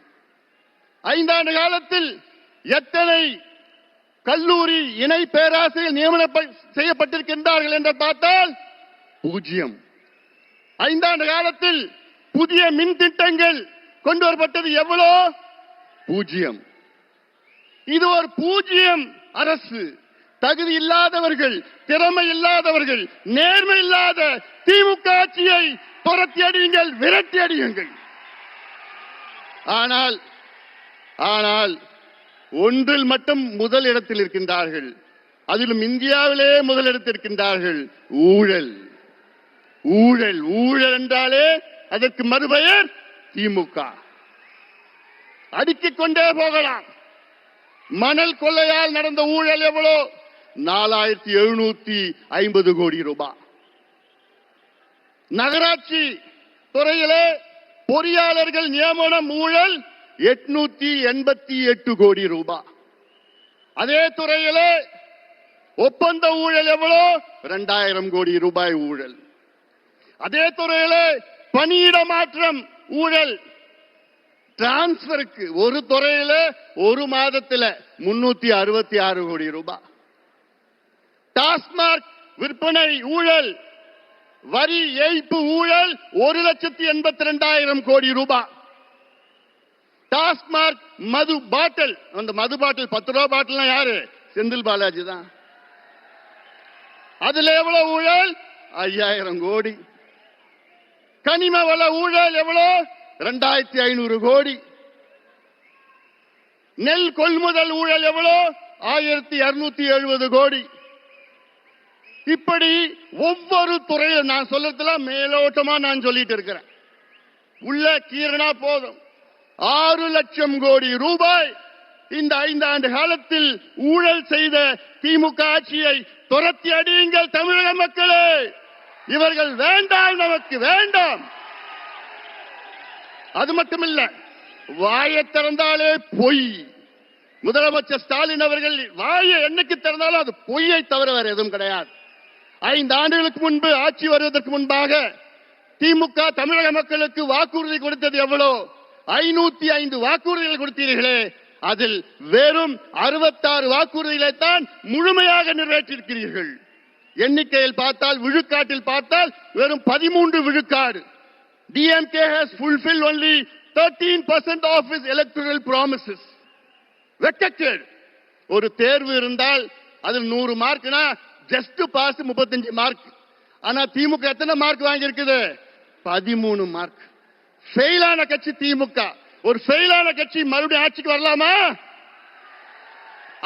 5 ஆண்டு காலத்தில் எத்தனை கல்லூரி இணை பேராசிரியர் நியமனம் செய்யப்பட்டிருக்கின்றார்கள் என்று பார்த்தால் பூஜ்யம். 5 ஆண்டு காலத்தில் புதிய மின் திட்டங்கள் கொண்டு வரப்பட்டது எவ்வளோ பூஜ்யம். இது ஒரு பூஜ்யம் அரசு. தகுதி இல்லாதவர்கள், திறமை இல்லாதவர்கள், நேர்மை இல்லாத திமுக ஆட்சியை துரத்தி அடியுங்கள், விரட்டி அடியுங்கள். ஆனால் ஒன்றில் மட்டும் முதலிடத்தில் இருக்கின்றார்கள், அதிலும் இந்தியாவிலே முதலிடத்தில் இருக்கின்றார்கள். ஊழல். ஊழல் ஊழல் என்றாலே அதற்கு மறுபெயர் திமுக. அடுக்கிக் கொண்டே போகலாம். மணல் கொள்ளையால் நடந்த ஊழல் எவ்வளோ? 4750 கோடி ரூபாய். நகராட்சி துறையிலே பொறியாளர்கள் நியமனம் ஊழல் 888 கோடி ரூபாய். அதே துறையிலே ஒப்பந்த ஊழல் எவ்வளோ? 2000 கோடி ரூபாய் ஊழல். அதே துறையில பணியிட மாற்றம் ஊழல், டிரான்ஸ்பருக்கு ஒரு துறையில ஒரு மாதத்துல 366 கோடி ரூபாய். டாஸ்மாக் விற்பனை ஊழல், வரி ஏய்ப்பு ஊழல் 1,82,000 கோடி ரூபாய். டாஸ்மாக் மது பாட்டில், அந்த மது பாட்டில் 10 ரூபாய் பாட்டில் யாரு? செந்தில் பாலாஜி தான். அதுல எவ்வளவு ஊழல்? 5000 கோடி. கனிம வள ஊழல் எவ்வளவு? 2500 கோடி. நெல் கொள்முதல் ஊழல் எவ்வளவு? 1270 கோடி. இப்படி ஒவ்வொரு துறையிலும் நான் சொல்றதுல மேலோட்டமா நான் சொல்லிட்டு இருக்கிறேன். உள்ள கீரனா போதும் 6 லட்சம் கோடி ரூபாய் இந்த 5 ஆண்டு காலத்தில் ஊழல் செய்த திமுக ஆட்சியை துரத்தி அடியுங்கள் தமிழக மக்களே. இவர்கள் வேண்டாம், நமக்கு வேண்டாம். அது மட்டுமில்ல, வாயை திறந்தாலே பொய். முதலமைச்சர் ஸ்டாலின் அவர்கள் வாயை என்னைக்கு திறந்தாலும் அது பொய்யை தவிர வேற எதுவும் கிடையாது. 5 ஆண்டுகளுக்கு முன்பு ஆட்சி வருவதற்கு முன்பாக திமுக தமிழக மக்களுக்கு வாக்குறுதி கொடுத்தது எவ்வளோ? 505 வாக்குறுதிகள் கொடுத்தீர்களே, அதில் வெறும் 66 வாக்குறுதிகளை தான் முழுமையாக நிறைவேற்றிருக்கிறீர்கள். எண்ணிக்கையில் பார்த்தால், விழுக்காட்டில் பார்த்தால் வெறும் 13 விழுக்காடு. DMK has fulfilled only 13% of its electoral promises. வெக்கக்கேடு. ஒரு தேர்வு இருந்தால் அதில் 100 மார்க்னா ஜஸ்ட் பாஸ் 35 மார்க். ஆனா திமுக எத்தனை மார்க் வாங்கி இருக்குது? 13 மார்க். ஃபெயிலான கட்சி திமுக. ஒரு ஃபெயிலான கட்சி மறுபடியும் ஆட்சிக்கு வரலாமா?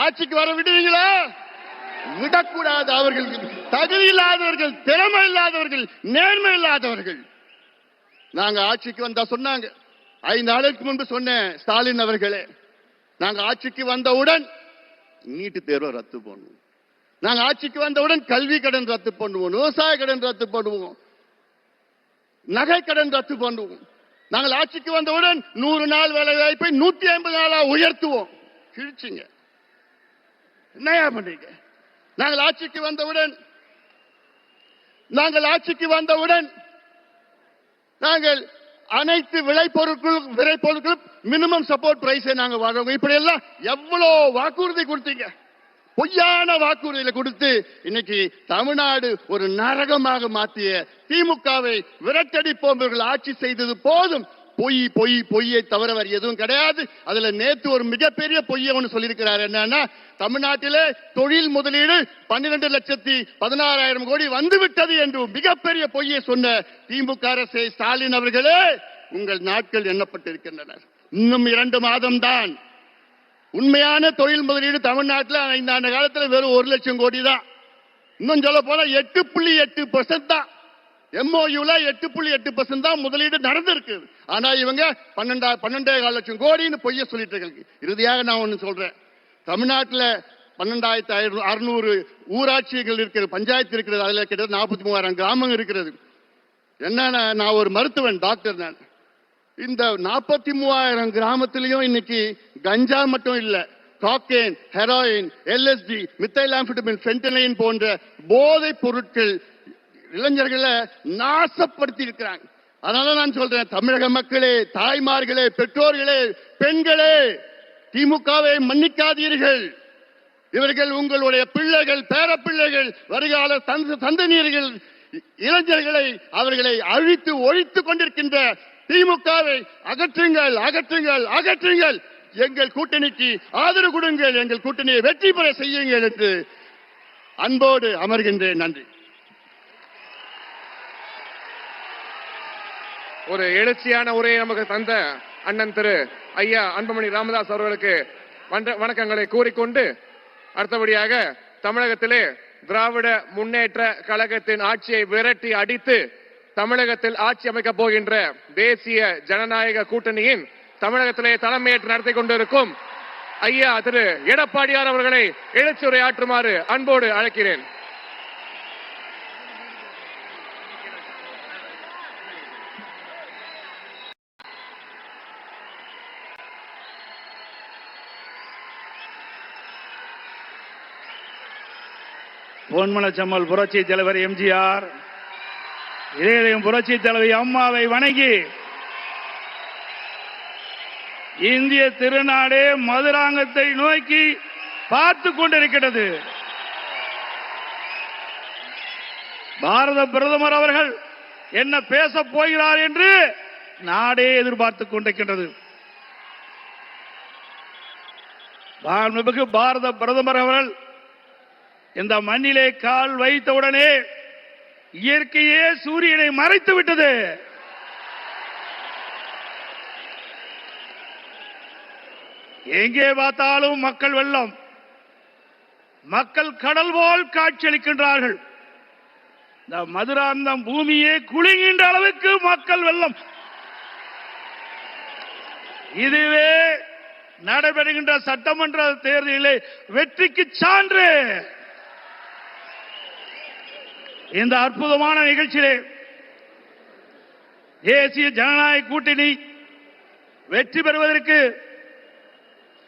ஆட்சிக்கு வர விடுவீங்களா? விடக்கூடாது. அவர்கள் தகுதி இல்லாதவர்கள், திறமை இல்லாதவர்கள், நேர்மை இல்லாதவர்கள். நாங்க ஆட்சிக்கு வந்தா சொன்னாங்க, 5 நாளுக்கு முன்பு சொன்னேன், ஸ்டாலின் அவர்களே, நாங்க ஆட்சிக்கு வந்தவுடன் நீட்டு தேர்வை ரத்து பண்ணுவோம், நாங்க ஆட்சிக்கு வந்தவுடன் கல்வி கடன் ரத்து பண்ணுவோம், விவசாய கடன் ரத்து பண்ணுவோம், நகை கடன் ரத்து பண்ணுவோம், நாங்கள் ஆட்சிக்கு வந்தவுடன் 100 நாள் வேலை வாய்ப்பை 150 நாளா உயர்த்துவோம். கிழிச்சிங்க. என்னையா பண்றீங்க? நாங்கள் ஆட்சிக்கு வந்தவுடன் நாங்கள் அனைத்து விளைபொருட்களும் மினிமம் சப்போர்ட் பிரைஸை நாங்க வாங்குவோம். இப்படி எல்லாம் எவ்வளவு வாக்குறுதி கொடுத்தீங்க? பொய்யான வாக்குறுதிகளை கொடுத்து இன்னைக்கு தமிழ்நாடு ஒரு நரகமாக மாற்றிய திமுகவை விரட்டடிப்போம். ஆட்சி செய்தது போதும். பொய்யை தவிர வேறு எதுவும் கிடையாது. அதுல நேத்து ஒரு மிகப்பெரிய பொய்யை ஒன்று சொல்லியிருக்கிறார். என்னன்னா, தமிழ்நாட்டிலே தொழில் முதலீடு 12,16,000 கோடி வந்துவிட்டது என்று மிகப்பெரிய பொய்யை சொன்ன திமுக அரசே, ஸ்டாலின் அவர்களே, உங்கள் நாட்கள் எண்ணப்பட்டிருக்கின்றன. இன்னும் 2 மாதம் தான். உண்மையான தொழில் முதலீடு தமிழ்நாட்டில் 5 ஆண்டு காலத்தில் வெறும் 1 லட்சம் கோடி தான். இன்னும் சொல்ல போனா 8.8% தான். MOUல 8.8% தான் முதலீடு நடந்திருக்கு. ஆனா இவங்க 12.5 லட்சம் கோடின்னு பொய்ய சொல்லிட்டு இருக்காங்க. இறுதியாக நான் ஒண்ணு சொல்றேன். தமிழ்நாட்டில் 12,600 ஊராட்சிகள் இருக்கிறது, பஞ்சாயத்து இருக்கிறது. அதுல கிட்டத்தட்ட 43,000 கிராமம் இருக்கிறது. என்னன்னா, நான் ஒரு மருத்துவன், டாக்டர். நான் இந்த 43,000 கிராமத்திலையும் இன்னைக்கு கஞ்சா மட்டும் இல்ல, காக்கேன், ஹெராயின், LSD, மித்தைலாம்ஃபெட்டமின், ஃபென்டனைன் போன்ற போதைப் பொருட்கள் இளைஞர்களை நாசப்படுத்தி இருக்கிறாங்க. அதனால நான் சொல்றேன், தமிழக மக்களே, தாய்மார்களே, பெற்றோர்களே, பெண்களே, திமுகவை மன்னிக்காதீர்கள். இவர்கள் உங்களுடைய பிள்ளைகள், பேரப்பிள்ளைகள், வருகால சந்ததியினர்கள், இளைஞர்களை அவர்களை அழித்து ஒழித்துக் கொண்டிருக்கின்ற திமுகவை அகற்றுங்கள், அகற்றுங்கள், அகற்றுங்கள். எங்கள் கூட்டணிக்கு ஆதரவு கொடுங்கள், எங்கள் கூட்டணியை வெற்றி பெற செய்யுங்கள் என்று அன்போடு அமர்கின்றேன். நன்றி. ஒரு எழுச்சியான உரையை நமக்கு தந்த அண்ணன் திரு ஐயா அன்புமணி ராமதாஸ் அவர்களுக்கு வணக்கங்களை கூறிக்கொண்டு, அடுத்தபடியாக தமிழகத்திலே திராவிட முன்னேற்ற கழகத்தின் ஆட்சியை விரட்டி அடித்து தமிழகத்தில் ஆட்சி அமைக்கப் போகின்ற தேசிய ஜனநாயக கூட்டணியின் தமிழகத்திலே தலைமையேற்று நடத்தி கொண்டிருக்கும் ஐயா திரு எடப்பாடியார் அவர்களை எழுச்சியுரை ஆற்றுமாறு அன்போடு அழைக்கிறேன். பொன்மனச்சம்மல் புரட்சி தலைவர் MGR, இதயம் புரட்சி தலைவி அம்மாவை வணங்கி இந்திய திருநாடே மதுராங்கத்தை நோக்கி பார்த்து கொண்டிருக்கிறது. பாரத பிரதமர் அவர்கள் என்ன பேச போகிறார் என்று நாடே எதிர்பார்த்துக் கொண்டிருக்கின்றது. பாரத பிரதமர் அவர்கள் இந்த மண்ணிலே கால் வைத்தவுடனே இயற்கையே சூரியனை மறைத்து விட்டது. எங்கே பார்த்தாலும் மக்கள் வெள்ளம், மக்கள் கடல் போல் காட்சியளிக்கின்றார்கள். இந்த மதுராந்தம் பூமியே குலுங்குகின்ற அளவுக்கு மக்கள் வெள்ளம். இதுவே நடைபெறுகின்ற சட்டமன்ற தேர்தலிலே வெற்றிக்கு சான்று. இந்த அற்புதமான நிகழ்ச்சியிலே தேசிய ஜனநாயக கூட்டணி வெற்றி பெறுவதற்கு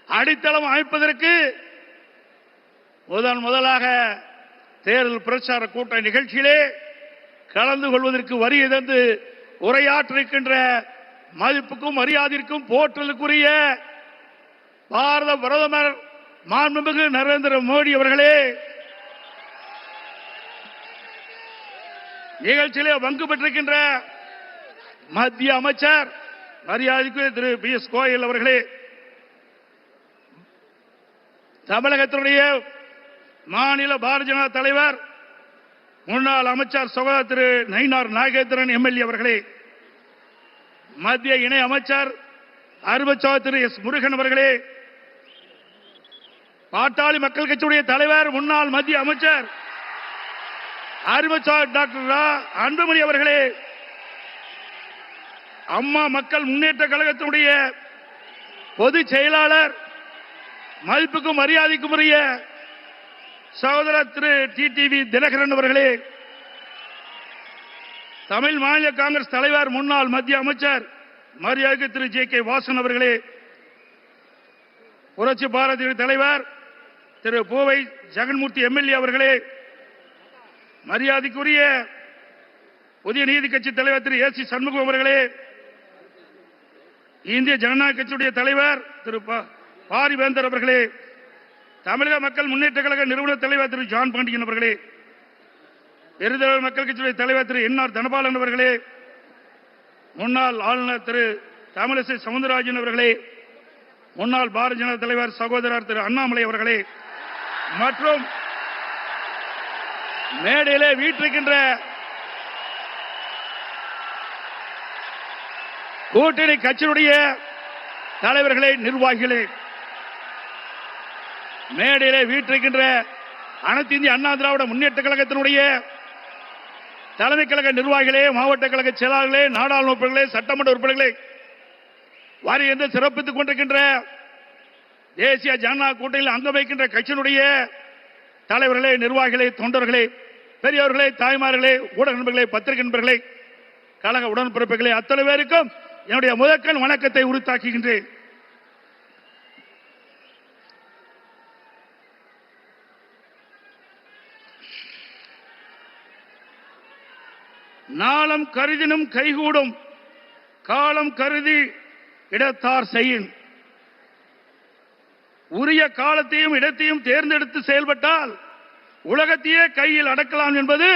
அடித்தளம் அமைப்பதற்கு முதலாக தேர்தல் பிரச்சார கூட்ட நிகழ்ச்சியிலே கலந்து கொள்வதற்கு வருகை தந்து உரையாற்றிருக்கின்ற மதிப்புக்கும் மரியாதைக்கும் போற்றலுக்குரிய பாரத பிரதமர் மாண்புமிகு நரேந்திர மோடி அவர்களே, நிகழ்ச்சியிலே பங்கு பெற்றிருக்கின்ற மத்திய அமைச்சர் மரியாதைக்குரிய திரு பிஎஸ் கோயல் அவர்களே, தமிழகத்தினுடைய மாநில பாரதிய ஜனதா தலைவர் முன்னாள் அமைச்சர் சகோதரர் திரு நயினார் நாகேந்திரன் எம்எல்ஏ அவர்களே, மத்திய இணை அமைச்சர் அருமைச்சகோதரர் திரு எஸ் முருகன் அவர்களே, பாட்டாளி மக்கள் கட்சியுடைய தலைவர் முன்னாள் மத்திய அமைச்சர் அருமைச்சகோதரர் டாக்டர் அன்புமணி அவர்களே, அம்மா மக்கள் முன்னேற்ற கழகத்தினுடைய பொதுச் செயலாளர் மதிப்புக்கும் மரியாதைக்கும் உரிய சகோதரர் திரு டிடிவி தினகரன் அவர்களே, தமிழ் மாநில காங்கிரஸ் தலைவர் முன்னாள் மத்திய அமைச்சர் மரியாதைக்கு திரு ஜே கே வாசன் அவர்களே, புரட்சி பாரதிய தலைவர் திரு பூவை ஜெகன்மூர்த்தி எம்எல்ஏ அவர்களே, மரியாதைக்குரிய புதிய நீதி கட்சி தலைவர் திரு ஏசி சண்முகம் அவர்களே, இந்திய ஜனநாயக கட்சியுடைய தலைவர் திரு பாரிவேந்தர் அவர்களே, தமிழக மக்கள் முன்னேற்ற கழக நிறுவன தலைவர் திரு ஜான் பாண்டியன் அவர்களே, பெருந்தலைவர் மக்கள் கட்சியுடைய தலைவர் திரு என்ஆர் தனபாலன் அவர்களே, முன்னாள் ஆளுநர் திரு தமிழிசை சவுந்தரராஜன் அவர்களே, முன்னாள் பாரதிய ஜனதா தலைவர் சகோதரர் திரு அண்ணாமலை அவர்களே, மற்றும் மேடையிலே வீற்றிருக்கின்ற கூட்டணி கட்சியினுடைய தலைவர்களே, நிர்வாகிகளே, மேடையிலே வீற்றிருக்கின்ற அனைத்து இந்திய அண்ணா திராவிட முன்னேற்ற கழகத்தினுடைய தலைமை கழக நிர்வாகிகளே, மாவட்ட கழக செயலாளர்களே, நாடாளுமன்ற உறுப்பினர்களே, சட்டமன்ற உறுப்பினர்களே, வாரி சிறப்பித்துக் கொண்டிருக்கின்ற தேசிய ஜனநாயக கூட்டணியில் அங்கம் வைக்கின்ற கட்சியினுடைய தலைவர்களே, நிர்வாகிகளே, தொண்டர்களே, பெரியவர்களே, தாய்மார்களே, ஊடக நண்பர்களே, பத்திரிகை நண்பர்களே, கழக உடன்பிறப்புகளே, அத்தனை பேருக்கும் என்னுடைய முதற்கண் வணக்கத்தை உரித்தாக்குகின்றேன். நாளம் கருதினும் கைகூடும், காலம் கருதி இடத்தார் செய்யின். உரிய காலத்தையும் இடத்தையும் தேர்ந்தெடுத்து செயல்பட்டால் உலகத்தையே கையில் அடக்கலாம் என்பது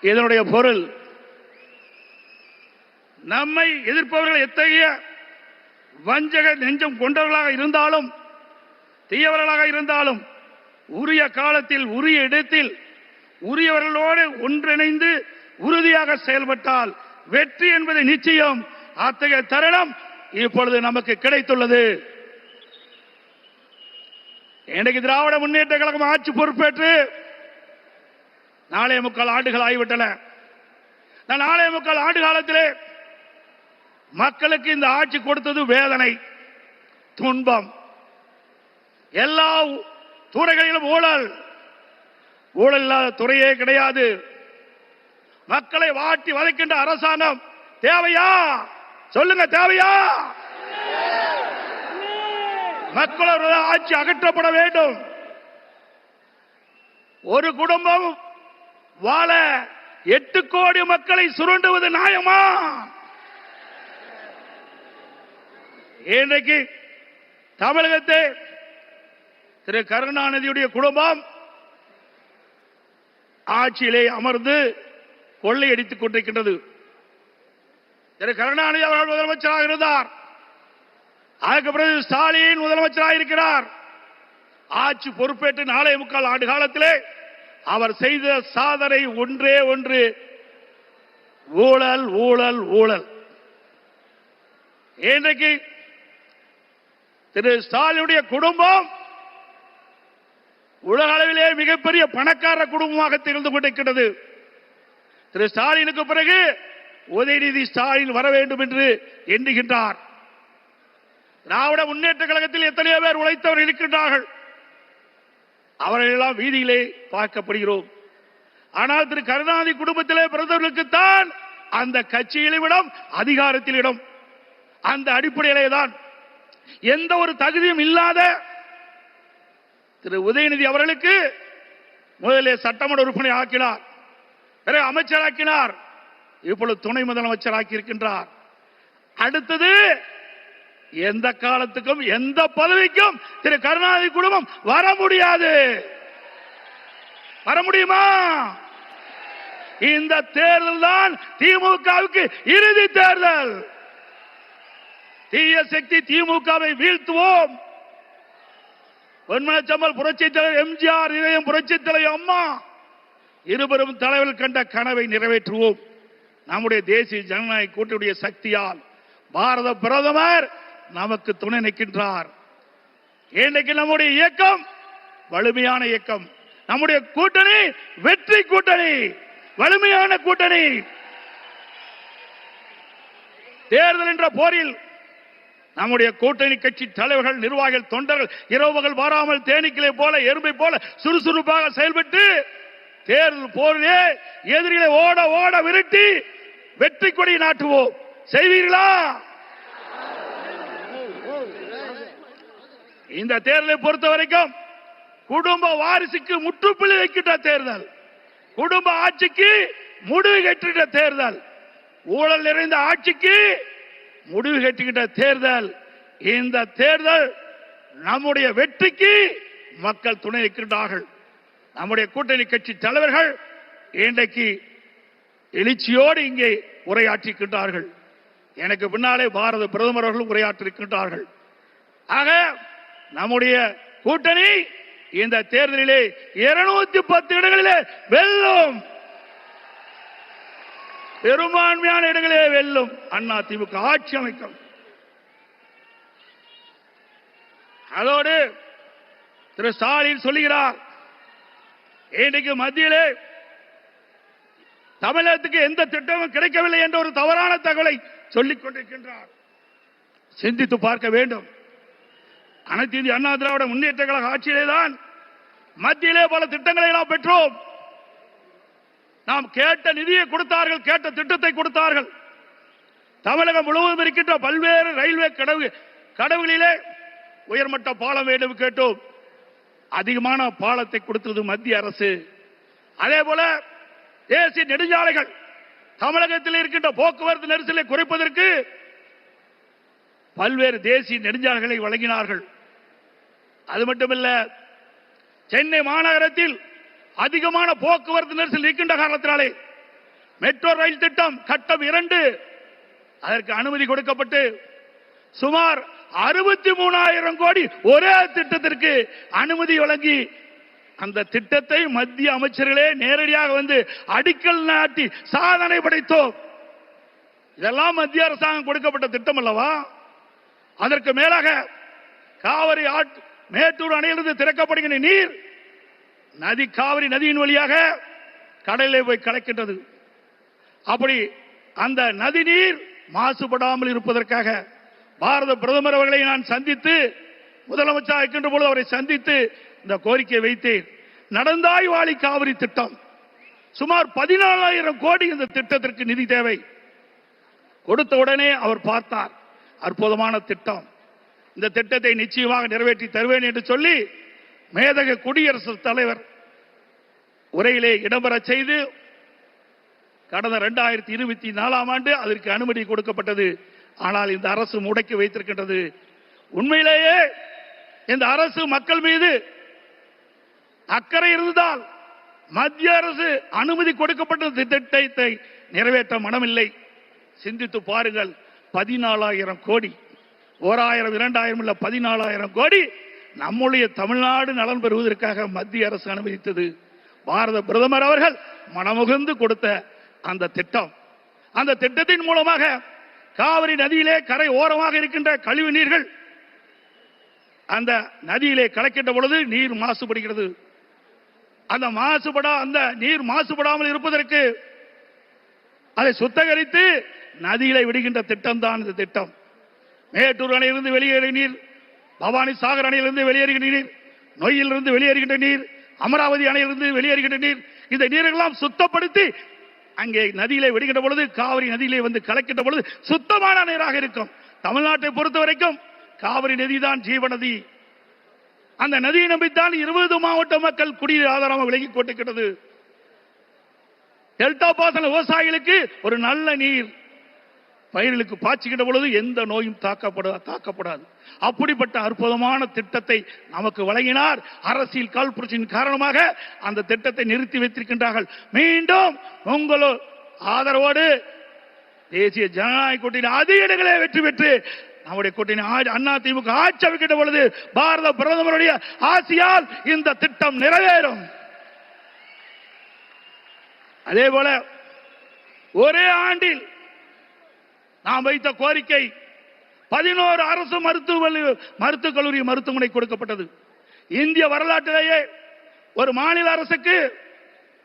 இதனுடைய பொருள். நம்மை எதிர்ப்பவர்கள் எத்தகைய வஞ்சக நெஞ்சம் கொண்டவர்களாக இருந்தாலும், தீயவர்களாக இருந்தாலும், உரிய காலத்தில் உரிய இடத்தில் உரியவர்களோடு ஒன்றிணைந்து உறுதியாக செயல்பட்டால் வெற்றி என்பது நிச்சயம். அத்தகைய தருணம் இப்பொழுது நமக்கு கிடைத்துள்ளது. இன்றைக்கு திராவிட முன்னேற்ற கழகம் ஆட்சி பொறுப்பேற்று 4.25 ஆண்டுகள் ஆகிவிட்டன. 4.25 ஆண்டு காலத்திலே மக்களுக்கு இந்த ஆட்சி கொடுத்தது வேதனை, துன்பம். எல்லா துறைகளிலும் ஊழல், ஊழல் இல்லாத துறையே கிடையாது. மக்களை வாட்டி வதைக்கின்ற அரசாங்கம் தேவையா? சொல்லுங்க, தேவையா? மக்களோட ஆட்சி அகற்றப்பட வேண்டும். ஒரு குடும்பம் வாழ 8 கோடி மக்களை சுரண்டுவது நியாயமா? இன்றைக்கு தமிழகத்தை திரு கருணாநிதியுடைய குடும்பம் ஆட்சியிலே அமர்ந்து கொள்ளையடித்துக் கொண்டிருக்கின்றது. திரு கருணாநிதி அவர்கள் முதலமைச்சராக இருந்தார். அதற்கு பிறகு ஸ்டாலின் முதலமைச்சராக இருக்கிறார். ஆட்சி பொறுப்பேற்று 4.25 ஆண்டு காலத்திலே அவர் செய்த சாதனை ஒன்றே ஒன்று, ஊழல் ஊழல் ஊழல். இன்றைக்கு திரு ஸ்டாலினுடைய குடும்பம் உலக அளவிலே மிகப்பெரிய பணக்கார குடும்பமாக திகழ்ந்து கொண்டிருக்கிறது. திரு ஸ்டாலினுக்கு பிறகு உதயநிதி ஸ்டாலின் வர வேண்டும் என்று எண்ணுகின்றார். திராவிட முன்னேற்ற கழகத்தில் எத்தனையோ பேர் உழைத்தவர்கள் இருக்கின்றார்கள். அவர்கள் எல்லாம் வீதியிலே பார்க்கப்படுகிறோம். ஆனால் திரு கருணாநிதி குடும்பத்திலே பிறந்தவர்களுக்குத்தான் அந்த கட்சியில் இடம், அதிகாரத்தில் இடம். அந்த அடிப்படையிலே தான் எந்த ஒரு தகுதியும் இல்லாத திரு உதயநிதி அவர்களுக்கு முதலிலே சட்டமன்ற உறுப்பினர் ஆக்கினார், பிறகு அமைச்சராக்கினார், இப்பொழுது துணை முதலமைச்சராக்கி இருக்கின்றார். அடுத்தது எந்த காலத்துக்கும் எந்த பதவிக்கும் திரு கருணாநிதி குடும்பம் வர முடியாது. வர முடியுமா? இந்த தேர்தல் தான் திமுகவுக்கு இறுதி தேர்தல். தீய சக்தி திமுகவை வீழ்த்துவோம். பொன்மனச்சம்பல் புரட்சித் தலைவர் எம்ஜிஆர், இதயம் புரட்சித் தலைவர் அம்மா, இருவரும் தலைவர்கள் கண்ட கனவை நிறைவேற்றுவோம். நம்முடைய தேசிய ஜனநாயக கூட்டணியுடைய சக்தியால் பாரத பிரதமர் நமக்கு துணை நிற்கின்றார். இன்றைக்கு நம்முடைய இயக்கம் வலிமையான இயக்கம். நம்முடைய கூட்டணி வெற்றி கூட்டணி, வலிமையான கூட்டணி. தேர்தல் என்ற போரில் நம்முடைய கூட்டணி கட்சி தலைவர்கள், நிர்வாகிகள், தொண்டர்கள் இரவு பகல் வாராமல் தேனீக்களை போல, எறும்பை போல சுறுசுறுப்பாக செயல்பட்டு தேர்தல் போரிலே எதிரிகளை ஓட ஓட விரட்டி வெற்றி கொடி நாட்டுவோம். செய்வீர்களா? இந்த தேர்தலை பொறுத்த வரைக்கும் குடும்ப வாரிசுக்கு முற்றுப்புள்ளி வைக்கின்ற தேர்தல், குடும்ப ஆட்சிக்கு முடிவு கட்டுகின்ற தேர்தல், ஊழல் நிறைந்த ஆட்சிக்கு முடிவு கட்டுகின்ற தேர்தல். இந்த தேர்தல் நம்முடைய வெற்றிக்கு மக்கள் துணை நிற்கின்றார்கள். நம்முடைய கூட்டணி கட்சி தலைவர்கள் இன்றைக்கு எழுச்சியோடு இங்கே உரையாற்றிருக்கின்றார்கள். எனக்கு பின்னாலே பாரத பிரதமர் அவர்கள் உரையாற்றிருக்கின்றார்கள். ஆக நம்முடைய கூட்டணி இந்த தேர்தலிலே 210 இடங்களிலே வெல்லும், பெரும்பான்மையான இடங்களே வெல்லும். அண்ணா திமுக ஆட்சி அமைக்கும். அதோடு திரு ஸ்டாலின் சொல்லுகிறார், இன்றைக்கு மத்தியிலே தமிழகத்துக்கு எந்த திட்டமும் கிடைக்கவில்லை என்ற ஒரு தவறான தகவலை சொல்லிக் கொண்டிருக்கின்றார். சிந்தித்து பார்க்க வேண்டும். அனைத்து இந்திய அண்ணா திராவிட முன்னேற்ற கழக ஆட்சியிலேதான் மத்தியிலே பல திட்டங்களை நாம் பெற்றோம். நாம் கேட்ட நிதியை கொடுத்தார்கள், கேட்ட திட்டத்தை கொடுத்தார்கள். தமிழகம் முழுவதும் இருக்கின்ற பல்வேறு ரயில்வே கடவுகளிலே உயர்மட்ட பாலம் வேண்டும் கேட்டோம். அதிகமான பாலத்தை கொடுத்தது மத்திய அரசு. அதே போல தேசிய நெடுஞ்சாலைகள், தமிழகத்தில் இருக்கின்ற போக்குவரத்து நெரிசலை குறைப்பதற்கு பல்வேறு தேசிய நெடுஞ்சாலைகளை வழங்கினார்கள். அது மட்டுமல்ல, சென்னை மாநகரத்தில் அதிகமான போக்குவரத்து நெரிசல் இருக்கின்ற காரணத்தினாலே மெட்ரோ ரயில் திட்டம் கட்டம் 2 அதற்கு அனுமதி கொடுக்கப்பட்டு சுமார் 63,000 கோடி ஒரே திட்டத்திற்கு அனுமதி வழங்கி அந்த திட்டத்தை மத்திய அமைச்சர்களே நேரடியாக வந்து அடிக்கல் நாட்டி சாதனை படைத்தோம். இதெல்லாம் மத்திய அரசாங்கம் கொடுக்கப்பட்ட திட்டம் அல்லவா? அதற்கு மேலாக காவிரி மேட்டூர் அணையிலிருந்து திறக்கப்படுகின்ற நீர் நதி, காவிரி நதியின் வழியாக கடலிலே போய் கலக்கின்றது. அப்படி அந்த நதி நீர் மாசுபடாமல் இருப்பதற்காக பாரத பிரதமர் அவர்களை நான் சந்தித்து, முதலமைச்சராக இருக்கின்ற பொழுது அவரை சந்தித்து இந்த கோரிக்கை வைத்தேன். நடந்தாய் வாழி காவிரி திட்டம் சுமார் 14,000 கோடி இந்த திட்டத்திற்கு நிதி தேவை. கொடுத்த உடனே அவர் பார்த்தார், அற்புதமான திட்டம், இந்த திட்டத்தை நிச்சயமாக நிறைவேற்றி தருவேன் என்று சொல்லி மேதக குடியரசுத் தலைவர் உரையிலே இடம்பெற செய்து கடந்த 2024ஆம் ஆண்டு அதற்கு அனுமதி கொடுக்கப்பட்டது. ஆனால் இந்த அரசு முடக்கி வைத்திருக்கின்றது. உண்மையிலேயே இந்த அரசு மக்கள் மீது அக்கறை இருந்தால் மத்திய அரசு அனுமதி கொடுக்கப்பட்ட திட்டத்தை நிறைவேற்ற மனமில்லை. சிந்தித்து பாருங்கள். 14,000 கோடி, 1000 2000 இல்ல 14,000 கோடி நம்முடைய தமிழ்நாடு நலன் பெறுவதற்காக மத்திய அரசு அனுமதித்தது. பாரத பிரதமர் அவர்கள் மனமுகந்து கொடுத்த அந்த திட்டம், அந்த திட்டத்தின் மூலமாக காவிரி நதியிலே கரை ஓரமாக இருக்கின்ற கழிவு நீர்கள் அந்த நதியிலே கலக்கின்ற பொழுது நீர் மாசுபடுகிறது. அந்த நீர் மாசுபடாமல் இருப்பதற்கு அதை சுத்தகரித்து நதியிலே விடுகின்ற திட்டம் தான் இந்த திட்டம். மேட்டூர் அணையிலிருந்து வெளியேறிய நீர், பவானி சாகர் அணையிலிருந்து வெளியேறுகின்ற நீர், நொய்யிலிருந்து வெளியேறுகின்ற நீர், அமராவதி அணையிலிருந்து வெளியேறுகின்ற நீர், இந்த நீரெல்லாம் சுத்தப்படுத்தி அங்கே நதியிலே விடுகின்ற பொழுது, காவிரி நதியிலே வந்து கலக்கின்ற பொழுது சுத்தமான நீராக இருக்கும். தமிழ்நாட்டை பொறுத்த வரைக்கும் காவிரி நதி தான் ஜீவநதி. அந்த நதியை நம்பித்தான் 20 மாவட்ட மக்கள் குடிநீர் ஆதாரமாக விலகிக் கொண்டிருக்கிறது. டெல்டா பாசன விவசாயிகளுக்கு ஒரு நல்ல நீர் பயிர்களுக்கு பாய்ச்சுகின்ற பொழுது எந்த நோயும் தாக்கப்படாது. அப்படிப்பட்ட அற்புதமான திட்டத்தை நமக்கு வழங்கினார். அரசியல் காழ்ப்புணர்ச்சியின் காரணமாக அந்த திட்டத்தை நிறுத்தி வைத்திருக்கின்றார்கள். மீண்டும் உங்களோ ஆதரவோடு தேசிய ஜனநாயக கூட்டணி அதிக இடங்களே வெற்றி பெற்று நம்முடைய கூட்டணி அதிமுக ஆட்சி அமைக்கின்ற பொழுது பாரத பிரதமருடைய ஆசியால் இந்த திட்டம் நிறைவேறும். அதே போல ஒரே ஆண்டில் நாம் வைத்த கோரிக்கை 11 அரசு மருத்துவக் கல்லூரி மருத்துவமனை கொடுக்கப்பட்டது. இந்திய வரலாற்றிலேயே ஒரு மாநில அரசுக்கு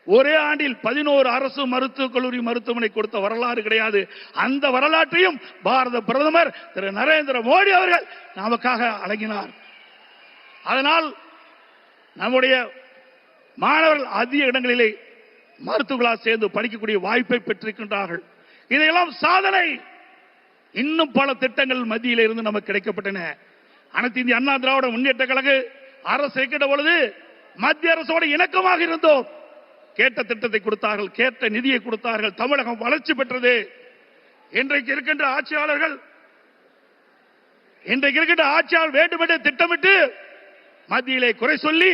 ஒரே ஆண்டில் 11 அரசு மருத்துவக் கல்லூரி மருத்துவமனை கொடுத்த வரலாறு கிடையாது. அந்த வரலாற்றையும் பாரத பிரதமர் திரு நரேந்திர மோடி அவர்கள் நமக்காக வழங்கினார். அதனால் நம்முடைய மாணவர்கள் அதிக இடங்களிலே மருத்துவர்களாக சேர்ந்து படிக்கக்கூடிய வாய்ப்பை பெற்றிருக்கின்றார்கள். இதையெல்லாம் சாதனை. இன்னும் பல திட்டங்கள் மத்தியில் இருந்து நமக்கு கிடைக்கப்பட்டன. அனைத்து இந்திய அண்ணா திராவிட முன்னேற்ற கழக அரசு இருக்கின்ற பொழுது மத்திய அரசோடு இணக்கமாக இருந்தோம். கேட்ட திட்டத்தை கொடுத்தார்கள், கேட்ட நிதியை கொடுத்தார்கள். தமிழகம் வளர்ச்சி பெற்றது. இன்றைக்கு இருக்கின்ற ஆட்சியாளர்கள் வேண்டுமென்றே திட்டமிட்டு மத்தியிலே குறை சொல்லி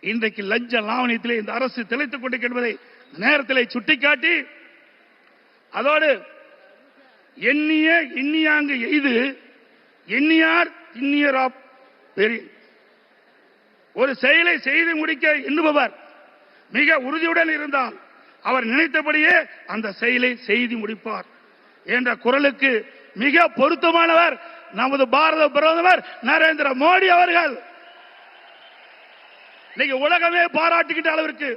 இன்றைக்கு லஞ்ச லாவணியத்திலே இந்த அரசு திளைத்துக் கொண்டிருக்கின்றதை நேரத்திலே சுட்டிக்காட்டி, அதோடு எண்ணிய இன்னியாங்கு எய்து எண்ணியார் இன்னியராப் பெரிய ஒரு செயலை செய்து முடிக்க எண்ணுபவர் மிக உறுதியுடன் இருந்தால் அவர் நினைத்தபடியே அந்த செயலை செய்து முடிப்பார் என்ற குரலுக்கு மிக பொருத்தமானவர் நமது பாரத பிரதமர் நரேந்திர மோடி அவர்கள். இன்னைக்கு உலகமே பாராட்டுகின்ற அளவிற்கு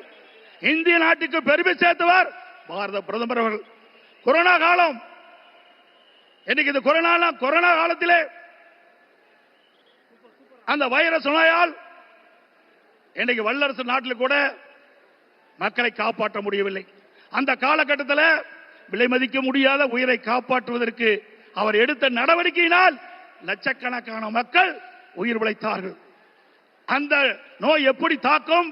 இந்திய நாட்டுக்கு பெருமை சேர்த்தவர் பாரத பிரதமர் அவர்கள். கொரோனா காலம், இன்னைக்கு இந்த கொரோனா காலத்திலே அந்த வைரஸ் நோயால் இன்னைக்கு வல்லரசு நாட்டில் கூட மக்களை காப்பாற்ற முடியவில்லை. அந்த காலகட்டத்தில் விலை மதிக்க முடியாத உயிரை காப்பாற்றுவதற்கு அவர் எடுத்த நடவடிக்கையினால் லட்சக்கணக்கான மக்கள் உயிர் பிழைத்தார்கள். அந்த நோய் எப்படி தாக்கும்,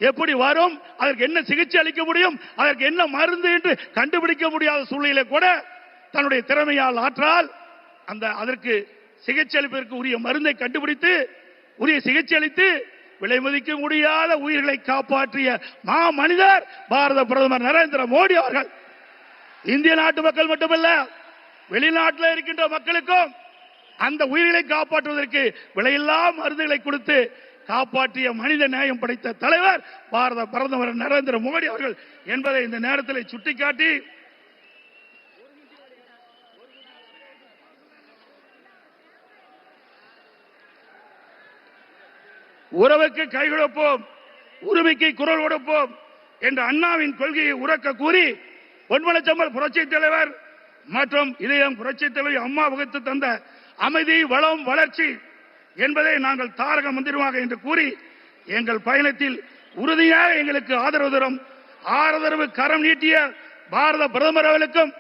எப்படி வரும், அதற்கு என்ன சிகிச்சை அளிக்க முடியும், அதற்கு என்ன மருந்து என்று கண்டுபிடிக்க முடியாத சூழ்நிலை கூட தன்னுடைய திறமையால் ஆற்றால் அதற்கு சிகிச்சை அளிப்பதற்கு உரிய மருந்தை கண்டுபிடித்து உரிய சிகிச்சை அளித்து விலை மதிக்க முடியாத உயிர்களை காப்பாற்றிய மா மனிதர் பாரத பிரதமர் நரேந்திர மோடி அவர்கள். இந்திய நாட்டு மக்கள் மட்டுமல்ல, வெளிநாட்டில் இருக்கின்ற மக்களுக்கும் அந்த உயிர்களை காப்பாற்றுவதற்கு விலையில்லா மருந்துகளை கொடுத்து காப்பாற்றிய மனித நேயம் படைத்த தலைவர் பாரத பிரதமர் நரேந்திர மோடி அவர்கள் என்பதை இந்த நேரத்தில் சுட்டிக்காட்டி, உறவுக்கு கை கொடுப்போம், உரிமைக்கு குரல் கொடுப்போம் என்ற அண்ணாவின் கொள்கையை உறக்க கூறி பொன்மனச்செம்மல் புரட்சி தலைவர் மற்றும் இதயம் புரட்சி தலைவர் அம்மா வகுத்து தந்த அமைதி, வளம், வளர்ச்சி என்பதை நாங்கள் தாரக மந்திரமாக என்று கூறி எங்கள் பயணத்தில் உறுதியாக எங்களுக்கு ஆதரவு கரம் நீட்டிய பாரத பிரதமர் அவர்களுக்கும்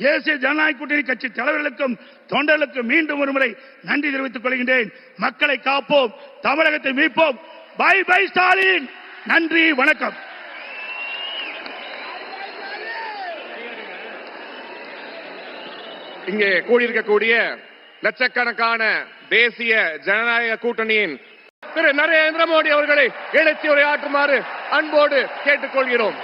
தேசிய ஜனநாயக கூட்டணி கட்சி தலைவர்களுக்கும் தொண்டர்களுக்கும் மீண்டும் ஒருமுறை நன்றி தெரிவித்துக் கொள்கின்றேன். மக்களை காப்போம், தமிழகத்தை மீட்போம். By by Stalin. நன்றி, வணக்கம். இங்கே கூடியிருக்கக்கூடிய லட்சக்கணக்கான தேசிய ஜனநாயக கூட்டணியின் திரு நரேந்திர மோடி அவர்களை எழுச்சி உரையாற்றுமாறு அன்போடு கேட்டுக்கொள்கிறோம்.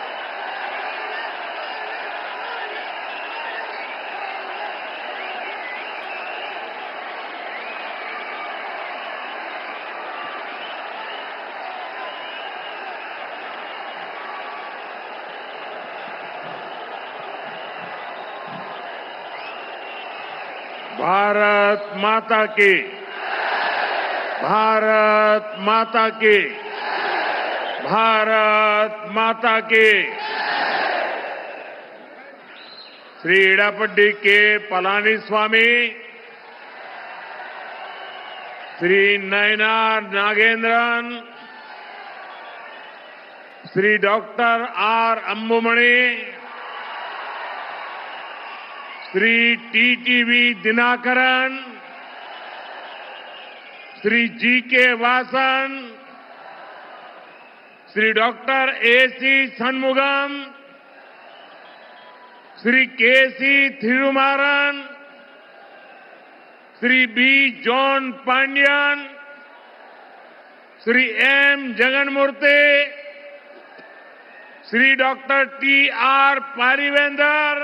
भारत माता की, भारत माता की, भारत माता की। Shri Edappadi K Palaniswami, Shri Nainar Nagendran, Shri doctor R Anbumani, Shri TTV Dinakaran, Shri G K Vasan, Shri doctor AC Shanmugam, Shri KC Thirumaran, Shri B John Pandian, Shri M Jaganmoorthy, Shri doctor T R Parivendhar,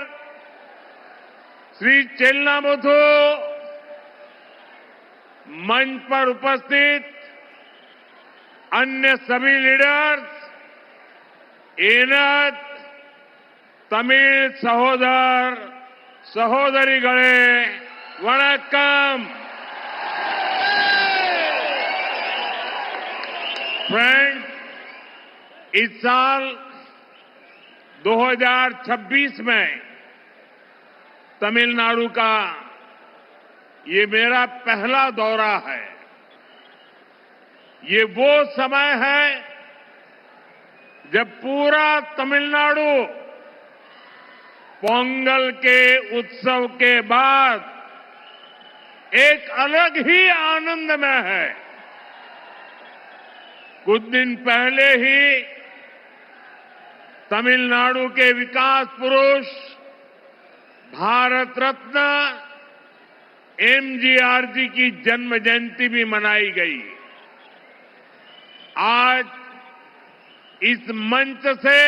Shri Chellamuthu, मंच पर उपस्थित अन्य सभी लीडर्स, एनत तमिल सहोदर सहोदरीगळे वणक्कम। फ्रेंड्स, इस साल 2026 में तमिलनाडु का ये मेरा पहला दौरा है। ये वो समय है जब पूरा तमिलनाडु पोंगल के उत्सव के बाद एक अलग ही आनंद में है। कुछ दिन पहले ही तमिलनाडु के विकास पुरुष भारत रत्न एमजीआर जी की जन्म जयंती भी मनाई गई। आज इस मंच से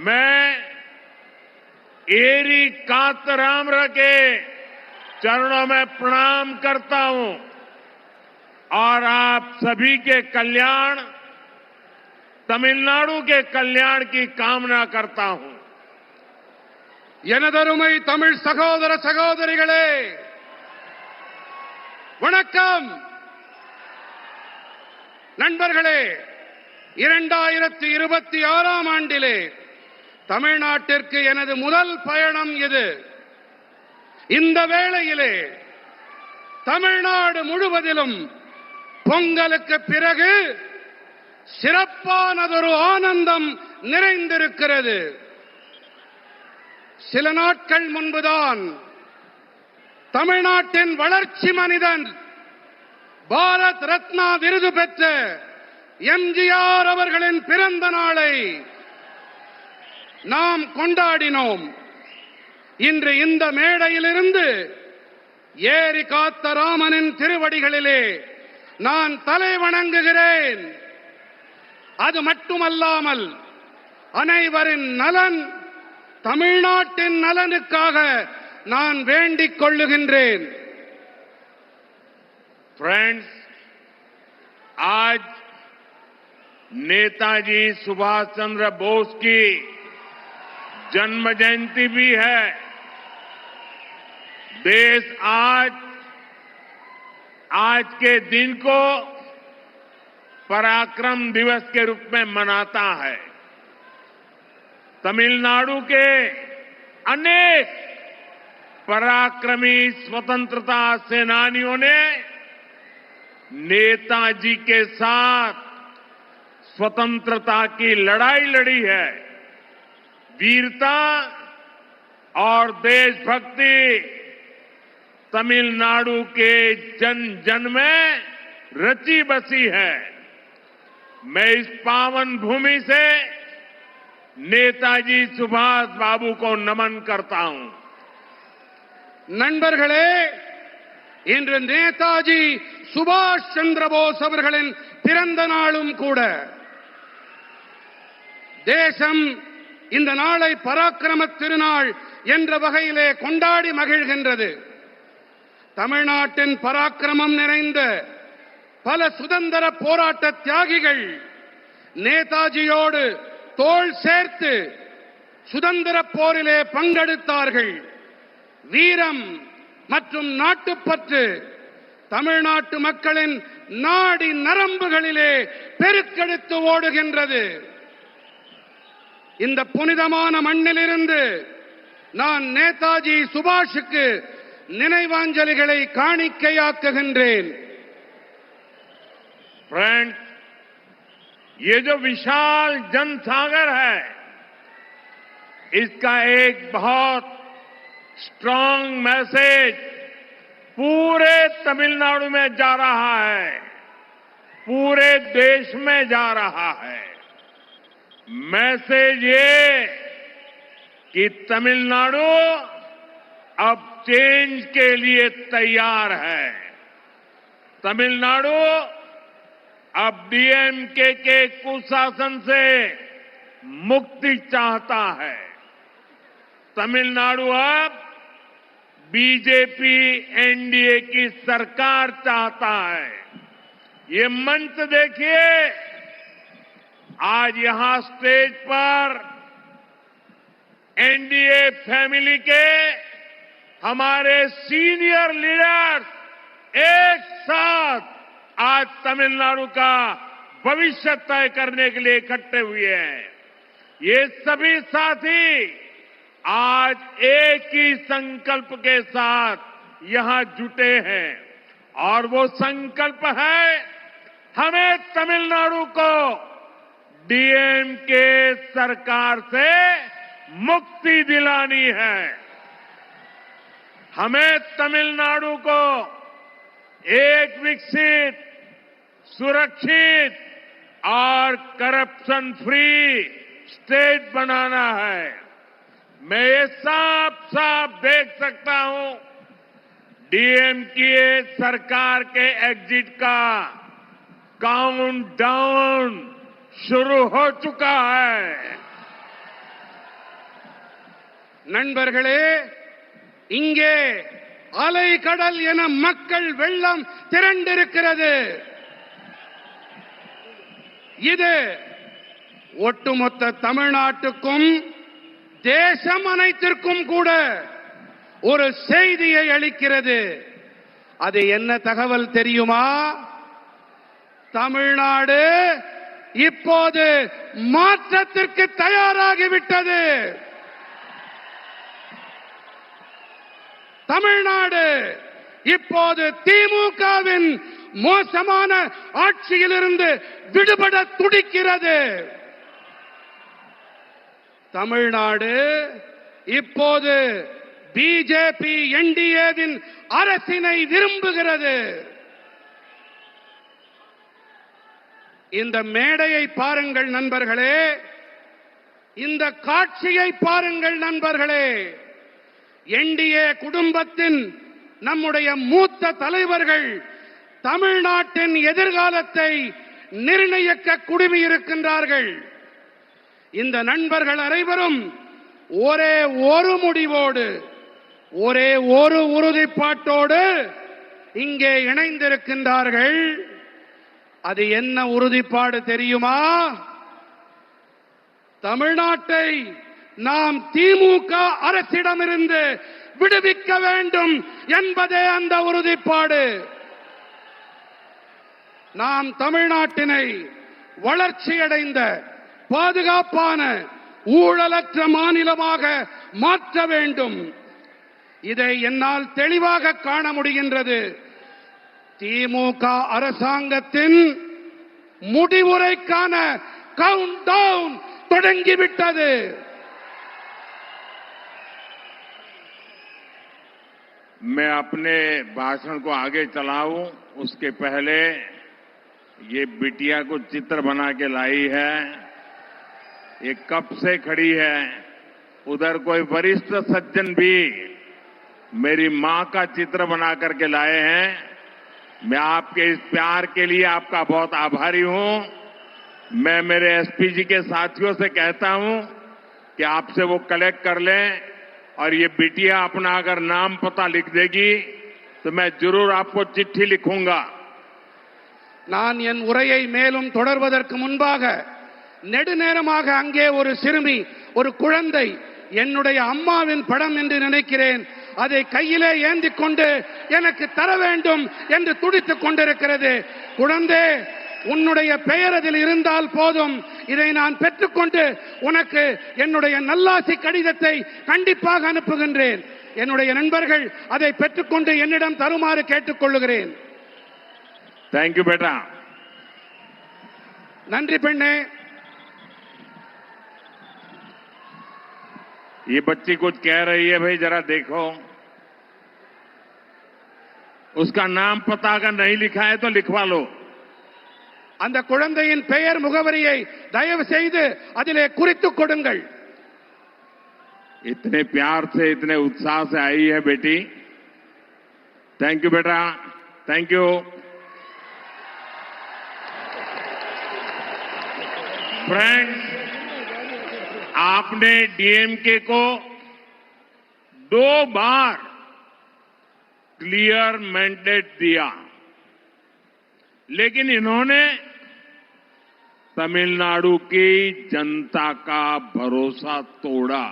मैं एरी कातरामर के चरणों में प्रणाम करता हूं और आप सभी के कल्याण, तमिलनाडु के कल्याण की कामना करता हूं। எனதருமை தமிழ் சகோதர சகோதரிகளே, வணக்கம். நண்பர்களே, 2026ஆம் ஆண்டிலே தமிழ்நாட்டிற்கு எனது முதல் பயணம் இது. இந்த வேளையிலே தமிழ்நாடு முழுவதிலும் பொங்கலுக்கு பிறகு சிறப்பானதொரு ஆனந்தம் நிறைந்திருக்கிறது. சில நாட்கள் முன்புதான் தமிழ்நாட்டின் வளர்ச்சி மனிதன், பாரத் ரத்னா விருது பெற்ற எம்ஜிஆர் அவர்களின் பிறந்த நாளை நாம் கொண்டாடினோம். இன்று இந்த மேடையிலிருந்து ஏரி காத்த ராமனின் திருவடிகளிலே நான் தலை வணங்குகிறேன். அது மட்டுமல்லாமல் அனைவரின் நலன், தமிழ்நாட்டின் நலனுக்காக நான் வேண்டிக் கொள்ளுகின்றேன். फ्रेंड्स, आज नेताजी सुभाष चंद्र बोस की जन्म जयंती भी है। देश आज के दिन को पराक्रम दिवस के रूप में मनाता है। तमिलनाडु के अनेक पराक्रमी स्वतंत्रता सेनानियों ने नेताजी के साथ स्वतंत्रता की लड़ाई लड़ी है। वीरता और देशभक्ति तमिलनाडु के जन जन में रची बसी है। मैं इस पावन भूमि से नेताजी सुभाष बाबू को नमन करता हूं। நண்பர்களே, இன்று நேதாஜி சுபாஷ் சந்திர போஸ் அவர்களின் பிறந்த நாளும் கூட. தேசம் இந்த நாளை பராக்கிரம திருநாள் என்ற வகையிலே கொண்டாடி மகிழ்கின்றது. தமிழ்நாட்டின் பராக்கிரமம் நிறைந்த பல சுதந்திர போராட்ட தியாகிகள் நேதாஜியோடு தோள் சேர்த்து சுதந்திர போரிலே பங்கெடுத்தார்கள். வீரம் மற்றும் நாட்டுப்பற்று தமிழ்நாட்டு மக்களின் நாடி நரம்புகளிலே பெருக்கெடுத்து ஓடுகின்றது. இந்த புனிதமான மண்ணிலிருந்து நான் நேதாஜி சுபாஷுக்கு நினைவாஞ்சலிகளை காணிக்கையாக்குகின்றேன். फ्रेंड्स, ये जो विशाल जनसागर है, इसका एक बहुत स्ट्रांग मैसेज पूरे तमिलनाडु में जा रहा है, पूरे देश में जा रहा है। मैसेज ये कि तमिलनाडु अब चेंज के लिए तैयार है। तमिलनाडु अब डीएमके के कुशासन से मुक्ति चाहता है। तमिलनाडु अब बीजेपी एनडीए की सरकार चाहता है। ये मंच देखिए, आज यहां स्टेज पर एनडीए फैमिली के हमारे सीनियर लीडर्स एक साथ आज तमिलनाडु का भविष्य तय करने के लिए इकट्ठे हुए हैं। ये सभी साथी आज एक ही संकल्प के साथ यहां जुटे हैं और वो संकल्प है, हमें तमिलनाडु को डीएमके सरकार से मुक्ति दिलानी है। हमें तमिलनाडु को एक विकसित, सुरक्षित और करप्शन फ्री स्टेट बनाना है। मैं ये साफ साफ देख सकता हूं, डीएमके सरकार के एग्जिट का काउंटडाउन शुरू हो चुका है। நண்பர்களே, இங்கே அலை கடல் என மக்கள் வெள்ளம் திரண்டிருக்கிறது. இது ஒட்டுமொத்த தமிழ்நாட்டுக்கும் தேசம் அனைத்திற்கும் கூட ஒரு செய்தியை அளிக்கிறது. அது என்ன தகவல் தெரியுமா? தமிழ்நாடு இப்போது மாற்றத்திற்கு தயாராகிவிட்டது. தமிழ்நாடு இப்போது திமுகவின் மோசமான ஆட்சியிலிருந்து விடுபட துடிக்கிறது. தமிழ்நாடு இப்போது பிஜேபி என்டிஏவின் அரசினை விரும்புகிறது. இந்த மேடையை பாருங்கள் நண்பர்களே, இந்த காட்சியை பாருங்கள் நண்பர்களே. என்டிஏ குடும்பத்தின் நம்முடைய மூத்த தலைவர்கள் தமிழ்நாட்டின் எதிர்காலத்தை நிர்ணயிக்க குழுமியிருக்கின்றார்கள். இந்த நண்பர்கள் அனைவரும் ஒரே ஒரு முடிவோடு, ஒரே ஒரு உறுதிப்பாட்டோடு இங்கே இணைந்திருக்கின்றார்கள். அது என்ன உறுதிப்பாடு தெரியுமா? தமிழ்நாட்டை நாம் திமுக அரசிடமிருந்து விடுவிக்க வேண்டும் என்பதே அந்த உறுதிப்பாடு. நாம் தமிழ்நாட்டினை வளர்ச்சியடைந்த பாதுகாப்பான ஊழலற்ற மாநிலமாக மாற்ற வேண்டும். இதை என்னால் தெளிவாக காண முடிகின்றது. திமுக அரசாங்கத்தின் முடிவுரைக்கான கவுண்ட் டவுன் தொடங்கிவிட்டது. मैं अपने भाषण को आगे चलाऊं उसके पहले ये बिटिया को चित्र बना के लाई है। ये कब से खड़ी है, उधर कोई वरिष्ठ सज्जन भी मेरी मां का चित्र बना करके लाए हैं। मैं आपके इस प्यार के लिए आपका बहुत आभारी हूं। मैं मेरे एसपीजी के साथियों से कहता हूं कि आपसे वो कलेक्ट कर लें और ये बिटिया अपना अगर नाम पता लिख देगी तो मैं जरूर आपको चिट्ठी लिखूंगा। நான் என் உரையை மேலும் தொடர்வதற்கு முன்பாக நெடுநேரமாக அங்கே ஒரு சிறுமி, ஒரு குழந்தை, என்னுடைய அம்மாவின் படம் என்று நினைக்கிறேன், அதை கையிலே ஏந்திக் கொண்டு எனக்கு தர வேண்டும் என்று துடித்துக் கொண்டிருக்கிறது. குழந்தை, உன்னுடைய பெயர் அதில் இருந்தால் போதும், இதை நான் பெற்றுக்கொண்டு உனக்கு என்னுடைய நல்லாசி கடிதத்தை கண்டிப்பாக அனுப்புகின்றேன். என்னுடைய நண்பர்கள் அதை பெற்றுக்கொண்டு என்னிடம் தருமாறு கேட்டுக்கொள்கிறேன். थैंक यू बेटा। நன்றி பெண்ணே. ये बच्ची कुछ कह रही है, भाई जरा देखो। उसका नाम पता अगर नहीं लिखा है तो लिखवा लो। அந்த குழந்தையின் பெயர் முகவரியை தயவு செய்து அதிலே குறித்துக் கொடுங்கள். इतने प्यार से, इतने उत्साह से आई है बेटी। थैंक यू बेटा, थैंक यू। फ्रेंड्स, आपने डीएमके को 2 बार क्लियर मैंडेट दिया, लेकिन इन्होंने तमिलनाडु की जनता का भरोसा तोड़ा।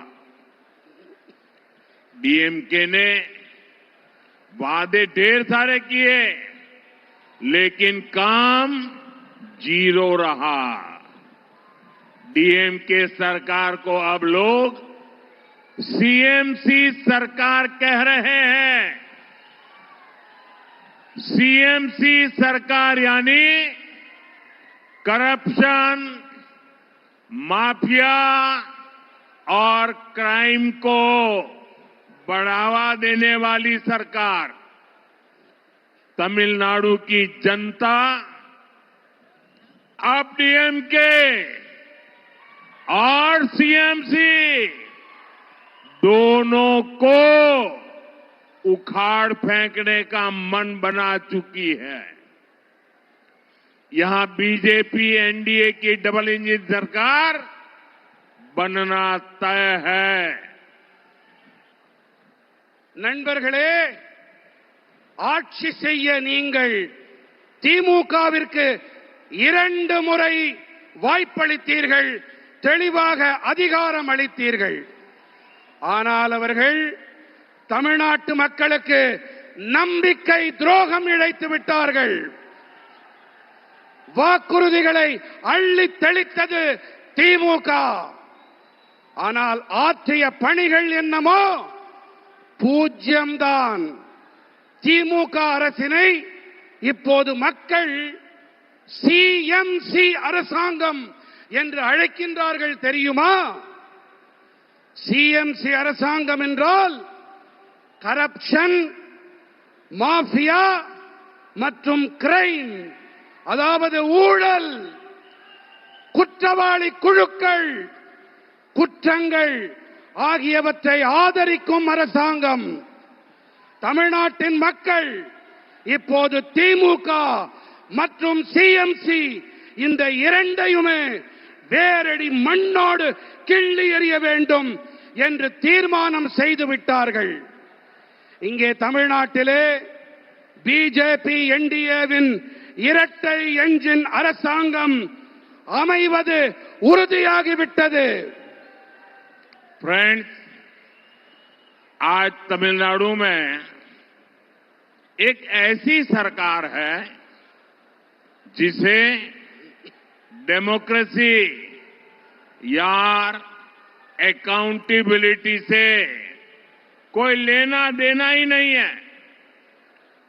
डीएमके ने वादे ढेर सारे किए, लेकिन काम 0 रहा। डीएमके सरकार को अब लोग सीएमसी सरकार कह रहे हैं। सीएमसी सरकार यानी करप्शन, माफिया और क्राइम को बढ़ावा देने वाली सरकार। तमिलनाडु की जनता अब डीएमके और सीएमसी दोनों को उखाड़ फेंकने का मन बना चुकी है। यहां बीजेपी एनडीए की डबल इंजन सरकार बनना तय है। நண்பர்களே, ஆட்சி செய்ய நீங்கள் திமுகவிற்கு 2 முறை வாய்ப்பளித்தீர்கள், தெளிவாக அதிகாரம் அளித்தீர்கள். ஆனால் அவர்கள் தமிழ்நாட்டு மக்களுக்கு நம்பிக்கை துரோகம் இழைத்து விட்டார்கள். வாக்குறுதிகளை அள்ளி தெளித்தது திமுக. ஆனால் ஆற்றிய பணிகள் என்னமோ பூஜ்யம்தான். திமுக அரசினை இப்போது மக்கள் சிஎம்சி அரசாங்கம் என்று அழைக்கின்றார்கள், தெரியுமா? சிஎம்சி அரசாங்கம் என்றால் கரப்ஷன், மாஃபியா மற்றும் கிரைம், அதாவது ஊழல், குற்றவாளி குழுக்கள், குற்றங்கள் ஆகியவற்றை ஆதரிக்கும் அரசாங்கம். தமிழ்நாட்டின் மக்கள் இப்போது திமுக மற்றும் சிஎம்சி இந்த இரண்டையுமே வேரடி மண்ணோடு கிள்ளி எறிய வேண்டும் என்று தீர்மானம் செய்து விட்டார்கள். இங்கே தமிழ்நாட்டிலே பிஜேபி என்டிஏவின் இரட்டை என்ஜின் அரசாங்கம் அமைவது உறுதியாகிவிட்டது. फ्रेंड्स, आज तमिलनाडु में एक ऐसी सरकार है जिसे डेमोक्रेसी या अकाउंटेबिलिटी से कोई लेना देना ही नहीं है।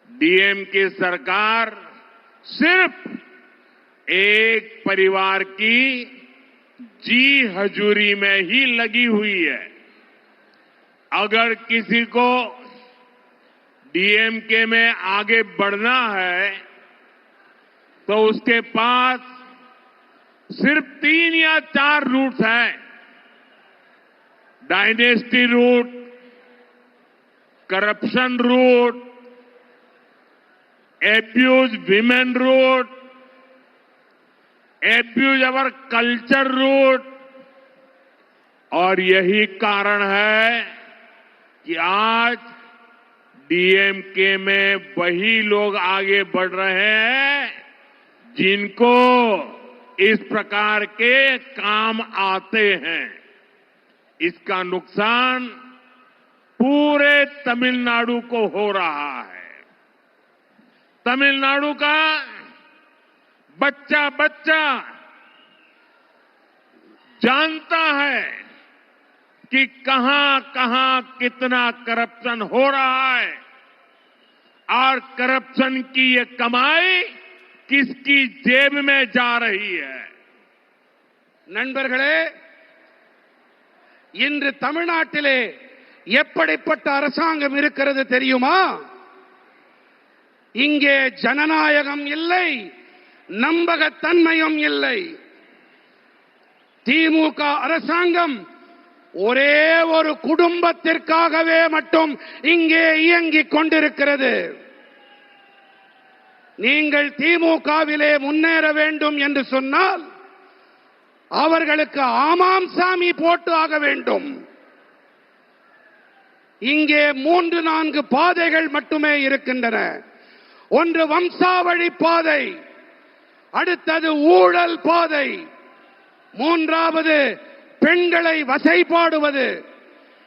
डीएमके सरकार सिर्फ एक परिवार की जी हजूरी में ही लगी हुई है। अगर किसी को डीएमके में आगे बढ़ना है तो उसके पास सिर्फ 3 या 4 रूट्स हैं। Dynasty route, corruption route, abuse women route, abuse our culture route, और यही कारण है कि आज डीएमके में वही लोग आगे बढ़ रहे हैं जिनको इस प्रकार के काम आते हैं। इसका नुकसान पूरे तमिलनाडु को हो रहा है। तमिलनाडु का बच्चा बच्चा जानता है कि कहां कहां कितना करप्शन हो रहा है और करप्शन की ये कमाई किसकी जेब में जा रही है। நண்பர்களே, இன்று தமிழ்நாட்டிலே எப்படிப்பட்ட அரசாங்கம் இருக்கிறது தெரியுமா? இங்கே ஜனநாயகம் இல்லை, நம்பகத்தன்மையும் இல்லை. திமுக அரசாங்கம் ஒரே ஒரு குடும்பத்திற்காகவே மட்டும் இங்கே இயங்கிக் கொண்டிருக்கிறது. நீங்கள் திமுகவிலே முன்னேற வேண்டும் என்று சொன்னால் அவர்களுக்கு ஆமாம் சாமி போட்டு ஆக வேண்டும். இங்கே 3-4 பாதைகள் மட்டுமே இருக்கின்றன. ஒன்று வம்சாவழி பாதை, அடுத்தது ஊழல் பாதை, மூன்றாவது பெண்களை வசைபாடுவது,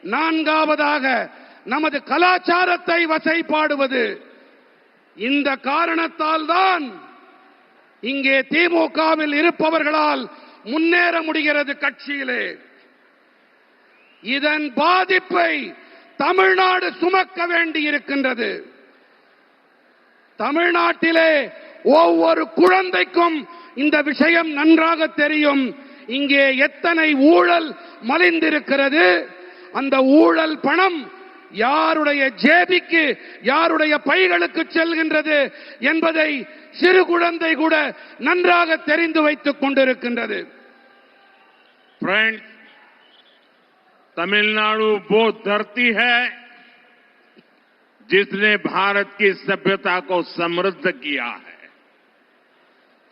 நான்காவதாக நமது கலாச்சாரத்தை வசைபாடுவது. இந்த காரணத்தால் தான் இங்கே திமுகவில் இருப்பவர்களால் முன்னேற முடிகிறது கட்சியிலே. இதன் பாதிப்பை தமிழ்நாடு சுமக்க வேண்டி இருக்கின்றது. தமிழ்நாட்டிலே ஒவ்வொரு குழந்தைக்கும் இந்த விஷயம் நன்றாக தெரியும். இங்கே எத்தனை ஊழல் மலிந்திருக்கிறது, அந்த ஊழல் பணம் யாருடைய ஜேபிக்கு, யாருடைய பைகளுக்கு செல்கின்றது என்பதை சிறு குழந்தை கூட நன்றாக தெரிந்து வைத்துக் கொண்டிருக்கின்றது. फ्रेंड्स, तमिलनाडु वो धरती है जिसने भारत की सभ्यता को समृद्ध किया है।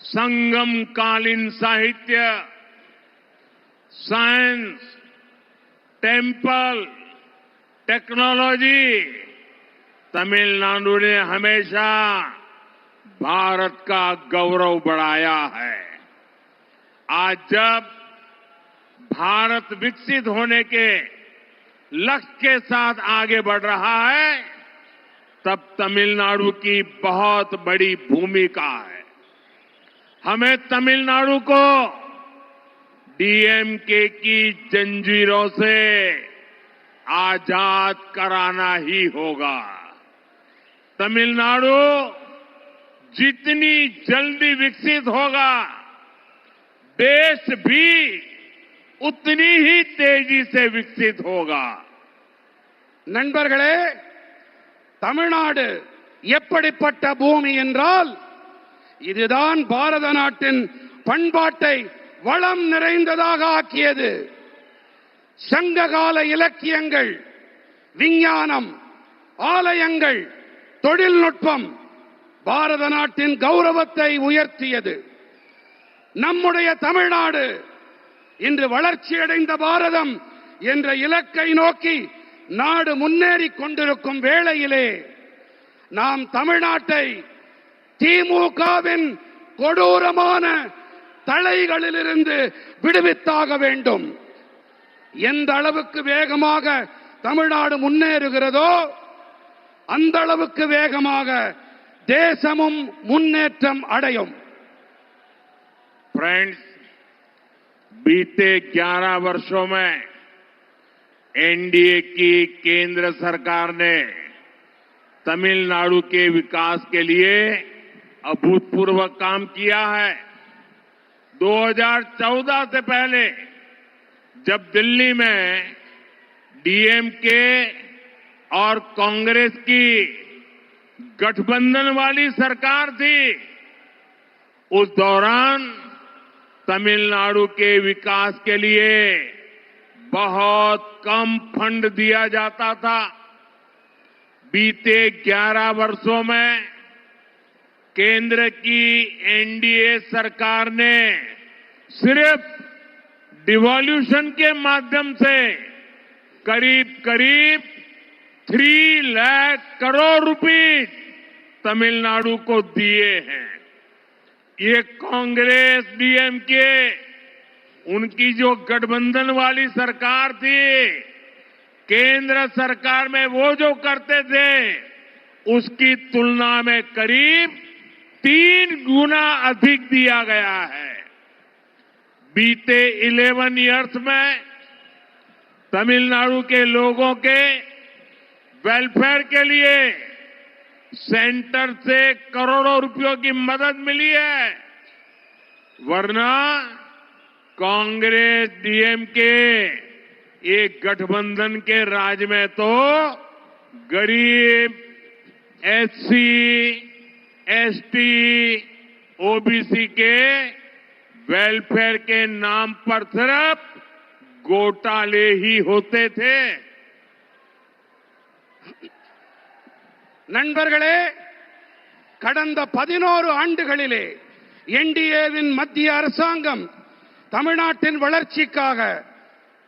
संगम कालीन साहित्य, साइंस, टेम्पल, टेक्नोलॉजी, तमिलनाडु ने हमेशा भारत का गौरव बढ़ाया है। आज जब भारत विकसित होने के लक्ष्य के साथ आगे बढ़ रहा है, तब तमिलनाडु की बहुत बड़ी भूमिका है। हमें तमिलनाडु को डीएमके की जंजीरों से आजाद कराना ही होगा। तमिलनाडु जितनी जल्दी विकसित होगा, देश भी उतनी ही तेजी से विकसित होगा। நண்பர்களே, தமிழ்நாடு எப்படிப்பட்ட பூமி என்றால், இதுதான் பாரத நாட்டின் பண்பாட்டை வளம் நிறைந்ததாக ஆக்கியது. சங்ககால இலக்கியங்கள், விஞ்ஞானம், ஆலயங்கள், தொழில்நுட்பம் பாரத நாட்டின் கௌரவத்தை உயர்த்தியது. நம்முடைய தமிழ்நாடு இன்று வளர்ச்சியடைந்த பாரதம் என்ற இலக்கை நோக்கி நாடு முன்னேறிக் கொண்டிருக்கும் வேளையிலே நாம் தமிழ்நாட்டை திமுகவின் கொடூரமான தலைகளிலிருந்து விடுவித்தாக வேண்டும். எந்த அளவுக்கு வேகமாக தமிழ்நாடு முன்னேறுகிறதோ அந்த அளவுக்கு வேகமாக தேசமும் முன்னேற்றம் அடையும். फ्रेंड्स, बीते 11 वर्षों में एनडीए की केंद्र सरकार ने तमिलनाडु के विकास के लिए अभूतपूर्व काम किया है। 2014 से पहले जब दिल्ली में डीएमके और कांग्रेस की गठबंधन वाली सरकार थी, उस दौरान तमिलनाडु के विकास के लिए बहुत कम फंड दिया जाता था। बीते 11 वर्षों में केंद्र की एनडीए सरकार ने सिर्फ डिवॉल्यूशन के माध्यम से करीब करीब 3 लाख करोड़ रुपए तमिलनाडु को दिए हैं। ये कांग्रेस डीएमके उनकी जो गठबंधन वाली सरकार थी, केंद्र सरकार में वो जो करते थे उसकी तुलना में करीब 3 गुना अधिक दिया गया है। बीते 11 इयर्स में तमिलनाडु के लोगों के वेलफेयर के लिए सेंटर से करोड़ों रुपयों की मदद मिली है, वरना कांग्रेस डीएमके एक गठबंधन के राज में तो गरीब, एससी, एसटी, ओबीसी के वेलफेयर के नाम पर सिर्फ घोटाले ही होते थे। நண்பர்களே, கடந்த 11 ஆண்டுகளிலே என்டிஏவின் மத்திய அரசாங்கம் தமிழ்நாட்டின் வளர்ச்சிக்காக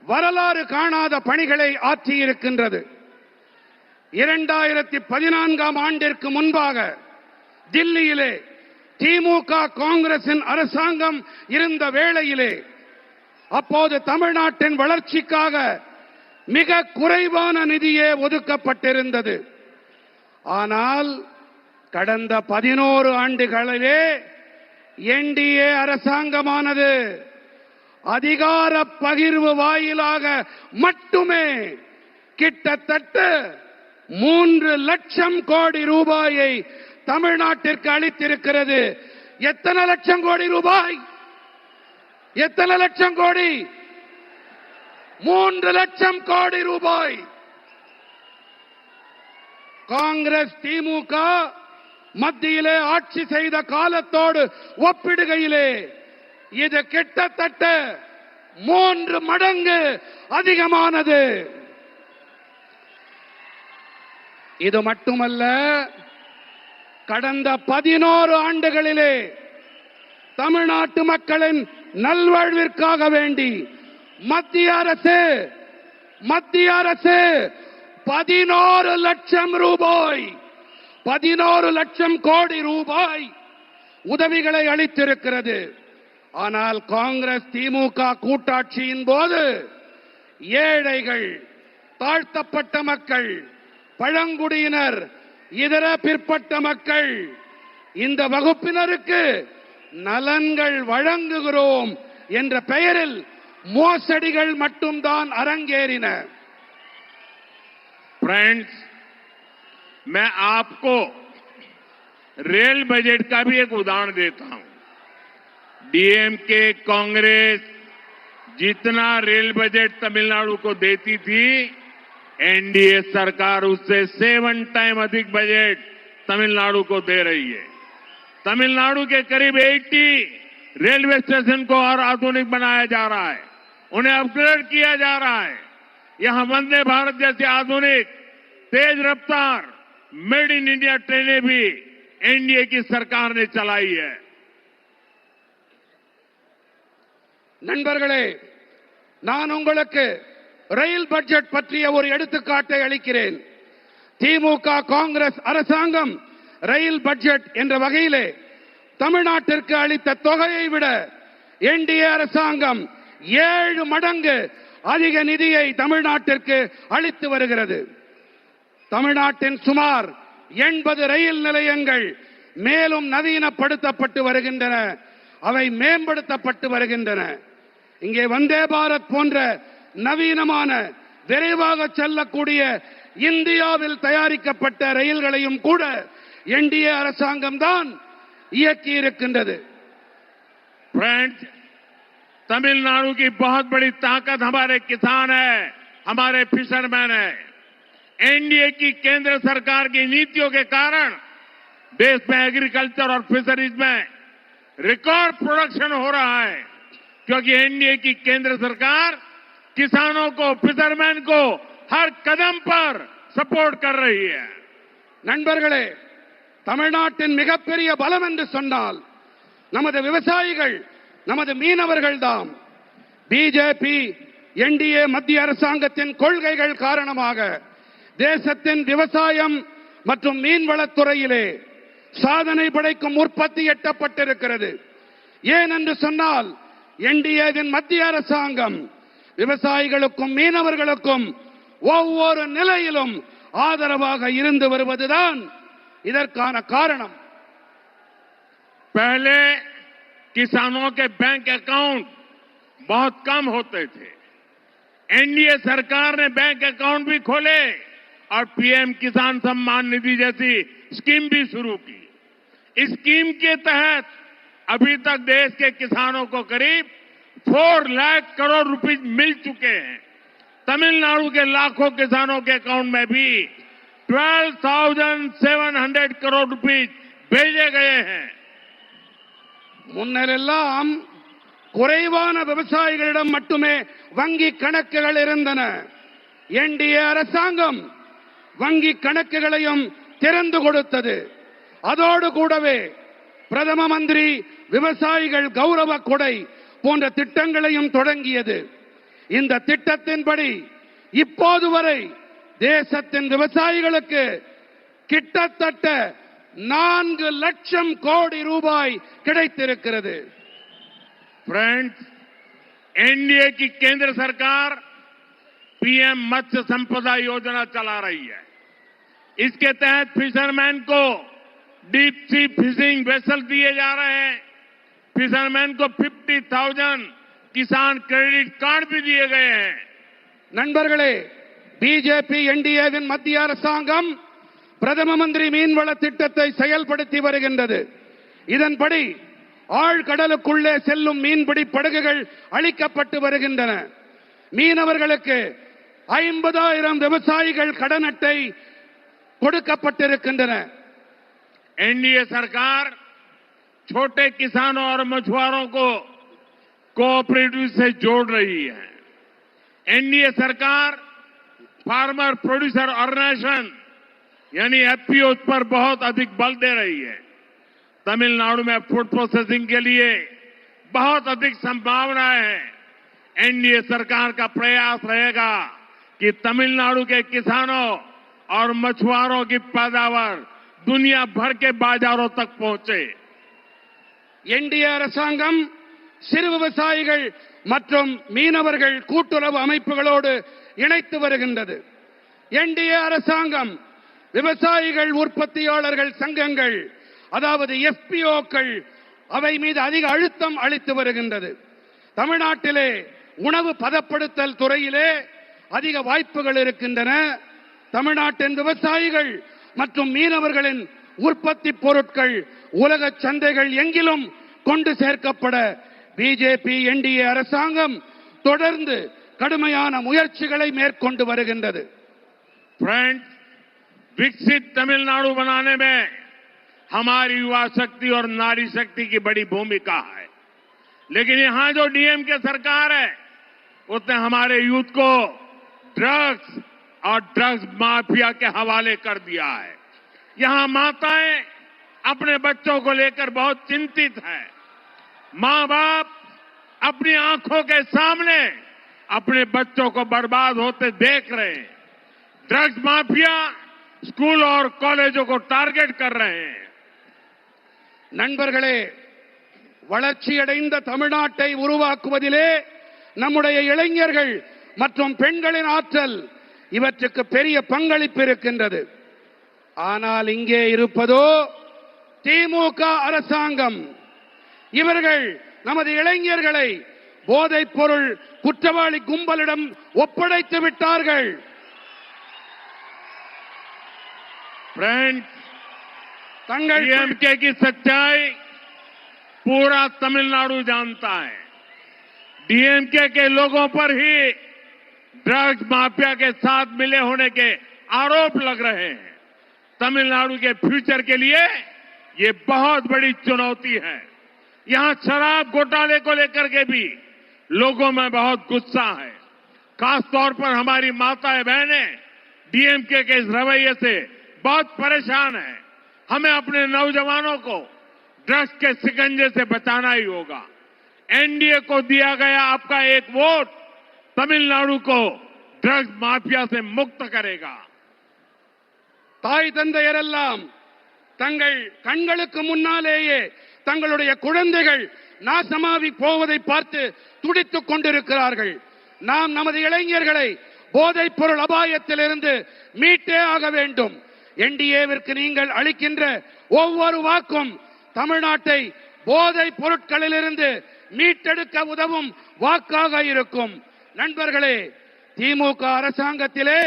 வரலாறு காணாத பணிகளை ஆற்றியிருக்கின்றது. 2014ஆம் ஆண்டிற்கு முன்பாக தில்லியிலே திமுக காங்கிரசின் அரசாங்கம் இருந்த வேளையிலே அப்போது தமிழ்நாட்டின் வளர்ச்சிக்காக மிக குறைவான நிதியே ஒதுக்கப்பட்டிருந்தது. ஆனால் கடந்த 11 ஆண்டுகளிலே என்டிஏ அரசாங்கமானது அதிகார பகிர்வு வாயிலாக மட்டுமே கிட்டத்தட்ட 3 லட்சம் கோடி ரூபாயை தமிழ்நாட்டிற்கு அளித்திருக்கிறது. எத்தனை லட்சம் கோடி ரூபாய்? எத்தனை லட்சம் கோடி? 3 லட்சம் கோடி ரூபாய். காங்கிரஸ் திமுக மத்தியிலே ஆட்சி செய்த காலத்தோடு ஒப்பிடுகையிலே இது கிட்டத்தட்ட 3 மடங்கு அதிகமானது. இது மட்டுமல்ல, கடந்த 11 ஆண்டுகளிலே தமிழ்நாட்டு மக்களின் நல்வாழ்விற்காக வேண்டி மத்திய அரசு 11 லட்சம் ரூபாய் 11 லட்சம் கோடி ரூபாய் உதவிகளை அளித்திருக்கிறது. ஆனால் காங்கிரஸ் திமுக கூட்டாட்சியின் போது ஏழைகள், தாழ்த்தப்பட்ட மக்கள், பழங்குடியினர், இதர பிற்பட்ட மக்கள், இந்த வகுப்பினருக்கு நலன்கள் வழங்குகிறோம் என்ற பெயரில் மோசடிகள் மட்டும்தான் அரங்கேறின. फ्रेंड्स, मैं आपको रेल बजट का भी एक उदाहरण देता हूं। डीएमके कांग्रेस जितना रेल बजट तमिलनाडु को देती थी, एनडीए सरकार उससे 7 टाइम अधिक बजट तमिलनाडु को दे रही है। तमिलनाडु के करीब 80 रेलवे स्टेशन को और आधुनिक बनाया जा रहा है, उन्हें अपग्रेड किया जा रहा है। यहां वंदे भारत जैसी आधुनिक तेज रफ्तार मेड इन इंडिया ट्रेनें भी एनडीए की सरकार ने चलाई है। நண்பர்களே, நான் உங்களுக்கு ரயில் பட்ஜெட் பற்றிய ஒரு எடுத்துக்காட்டை அளிக்கிறேன். திமுக காங்கிரஸ் அரசாங்கம் ரயில் பட்ஜெட் என்ற வகையிலே தமிழ்நாட்டிற்கு அளித்த தொகையை விட என்டிஏ அரசாங்கம் 7 மடங்கு அதிக நிதியை தமிழ்நாட்டிற்கு அளித்து வருகிறது. தமிழ்நாட்டின் சுமார் 80 ரயில் நிலையங்கள் மேலும் நவீனப்படுத்தப்பட்டு வருகின்றன, அவை மேம்படுத்தப்பட்டு வருகின்றன. இங்கே வந்தே பாரத் போன்ற நவீனமான விரைவாக செல்லக்கூடிய இந்தியாவில் தயாரிக்கப்பட்ட ரயில்களையும் கூட என்டிஏ அரசாங்கம் தான் இயக்கி இருக்கின்றது. फ्रेंड्स, तमिलनाडु की बहुत बड़ी ताकत हमारे किसान है, हमारे फिशरमैन है। एनडीए की केंद्र सरकार की नीतियों के कारण देश में एग्रीकल्चर और फिशरीज में रिकॉर्ड प्रोडक्शन हो रहा है, क्योंकि एनडीए की केंद्र सरकार किसानों को, फिशरमैन को हर कदम पर सपोर्ट कर रही है। நண்பர்களே, தமிழ்நாட்டின் மிகப்பெரிய பலம் என்று சொன்னால் நமது விவசாயிகள், நமது மீனவர்கள் தாம். பிஜேபி என்டிஏ மத்திய அரசாங்கத்தின் கொள்கைகள் காரணமாக தேசத்தின் விவசாயம் மற்றும் மீன்வளத்துறையிலே சாதனை படைக்கும் உற்பத்தி எட்டப்பட்டிருக்கிறது. ஏன் என்று சொன்னால் என்டிஏவின் மத்திய அரசாங்கம் விவசாயிகளுக்கும் மீனவர்களுக்கும் ஒவ்வொரு நிலையிலும் ஆதரவாக இருந்து வருவதுதான் இதற்கான காரணம். पहले किसानों के बैंक अकाउंट बहुत कम होते थे। एनडीए सरकार ने बैंक अकाउंट भी खोले और पीएम किसान सम्मान निधि जैसी स्कीम भी शुरू की। इस स्कीम के तहत अभी तक देश के किसानों को करीब 4 लाख करोड़ रुपए मिल चुके हैं। तमिलनाडु के लाखों किसानों के अकाउंट में भी 12,700 करोड़ रुपए भेजे गए हैं। முன்னரெல்லாம் குறைவான விவசாயிகளிடம் மட்டுமே வங்கி கணக்குகள் இருந்தன. என்டிஏ அரசாங்கம் வங்கி கணக்குகளையும் திறந்து கொடுத்தது. அதோடு கூடவே பிரதம மந்திரி விவசாயிகள் கௌரவ கொடை போன்ற திட்டங்களையும் தொடங்கியது. இந்த திட்டத்தின்படி இப்போது வரை தேசத்தின் விவசாயிகளுக்கு கிட்டத்தட்ட 4 லட்சம் கோடி ரூபாய் கிடைத்திருக்கிறது. फ्रेंड्स, एनडीए की केंद्र सरकार पीएम मत्स्य संपदा योजना चला रही है। इसके तहत फिशरमैन को डीप सी फिशिंग वेसल दिए जा रहे हैं। फिशरमैन को 50,000 किसान क्रेडिट कार्ड भी दिए गए हैं। நண்பர்களே, பிஜேபி என்டிஏவின் மத்திய அரசாங்கம் பிரதம மந்திரி மீன்வள திட்டத்தை செயல்படுத்தி வருகின்றது. இதன்படி ஆழ்கடலுக்குள்ளே செல்லும் மீன்பிடி படகுகள் அளிக்கப்பட்டு வருகின்றன. மீனவர்களுக்கு 50,000 விவசாயிகள் கடன் அட்டை கொடுக்கப்பட்டிருக்கின்றன. एनडीए सरकार छोटे किसानों और मछुआरों को कोऑपरेटिव से जोड़ रही है। एनडीए सरकार फार्मर प्रोड्यूसर ऑर्गेनाइजेशन यानी एफपीओ पर बहुत अधिक बल दे रही है। तमिलनाडु में फूड प्रोसेसिंग के लिए बहुत अधिक संभावनाएं हैं। एनडीए सरकार का प्रयास रहेगा कि तमिलनाडु के किसानों और मछुआरों की पैदावार दुनिया भर के बाजारों तक पहुंचे। என்டிஏ அரசாங்கம் சிறு விவசாயிகள் மற்றும் மீனவர்கள் கூட்டுறவு அமைப்புகளோடு இணைத்து வருகின்றது. என்டிஏ அரசாங்கம் விவசாயிகள் உற்பத்தியாளர்கள் சங்கங்கள், அதாவது எஃபிஓக்கள், அவை மீது அதிக அழுத்தம் அளித்து வருகின்றது. தமிழ்நாட்டிலே உணவு பதப்படுத்தல் துறையிலே அதிக வாய்ப்புகள் இருக்கின்றன. தமிழ்நாட்டின் விவசாயிகள் மற்றும் மீனவர்களின் உற்பத்தி பொருட்கள் உலக சந்தைகள் எங்கிலும் கொண்டு சேர்க்கப்பட பிஜேபி என்டிஏ அரசாங்கம் தொடர்ந்து கடுமையான முயற்சிகளை மேற்கொண்டு வருகின்றது. फ्रेंड्स, विकसित तमिलनाडु बनाने में हमारी युवा शक्ति और नारी शक्ति की बड़ी भूमिका है। लेकिन यहां जो डीएमके सरकार है उसने हमारे यूथ को ड्रग्स और ड्रग्स माफिया के हवाले कर दिया है। यहां माताएं अपने बच्चों को लेकर बहुत चिंतित हैं। मां बाप अपनी आंखों के सामने अपने बच्चों को बर्बाद होते देख रहे हैं। ड्रग्स माफिया स्कूल और कॉलेजों को टारगेट कर रहे हैं। நண்பர்களே, வளர்ச்சியடைந்த தமிழ்நாட்டை உருவாக்குவதிலே நம்முடைய இளைஞர்கள் மற்றும் பெண்களின் ஆற்றல் இவற்றுக்கு பெரிய பங்களிப்பு இருக்கின்றது. ஆனால் இங்கே இருப்பதோ திமுக அரசாங்கம். இவர்கள் நமது இளைஞர்களை போதைப் பொருள் குற்றவாளி கும்பலிடம் ஒப்படைத்து விட்டார்கள். फ्रेंड्स, डीएमके की सच्चाई पूरा तमिलनाडु जानता है। डीएमके के लोगों पर ही ड्रग्स माफिया के साथ मिले होने के आरोप लग रहे हैं। तमिलनाडु के फ्यूचर के लिए ये बहुत बड़ी चुनौती है। यहां शराब घोटाले को लेकर के भी लोगों में बहुत गुस्सा है। खासतौर पर हमारी माताएं बहनें डीएमके के इस रवैये से बहुत परेशान है। हमें अपने नौजवानों को ड्रग्स के शिकंजे से बचाना ही होगा। एनडीए को दिया गया आपका एक वोट तमिलनाडु को ड्रग्स माफिया से मुक्त करेगा। தாய் தந்தையரெல்லாம் தங்கள் கண்களுக்கு முன்னாலேயே தங்களுடைய குழந்தைகள் நாசமாகி போவதை பார்த்து துடித்துக் கொண்டிருக்கிறார்கள். நாம் நமது இளைஞர்களை போதைப் பொருள் அபாயத்திலிருந்து மீட்டே ஆக வேண்டும். என்டிஏவிற்கு நீங்கள் அளிக்கின்ற ஒவ்வொரு வாக்கும் தமிழ்நாட்டை போதைப் பொருட்களிலிருந்து மீட்டெடுக்க உதவும் வாக்காக இருக்கும். நண்பர்களே, திமுக அரசாங்கத்திலே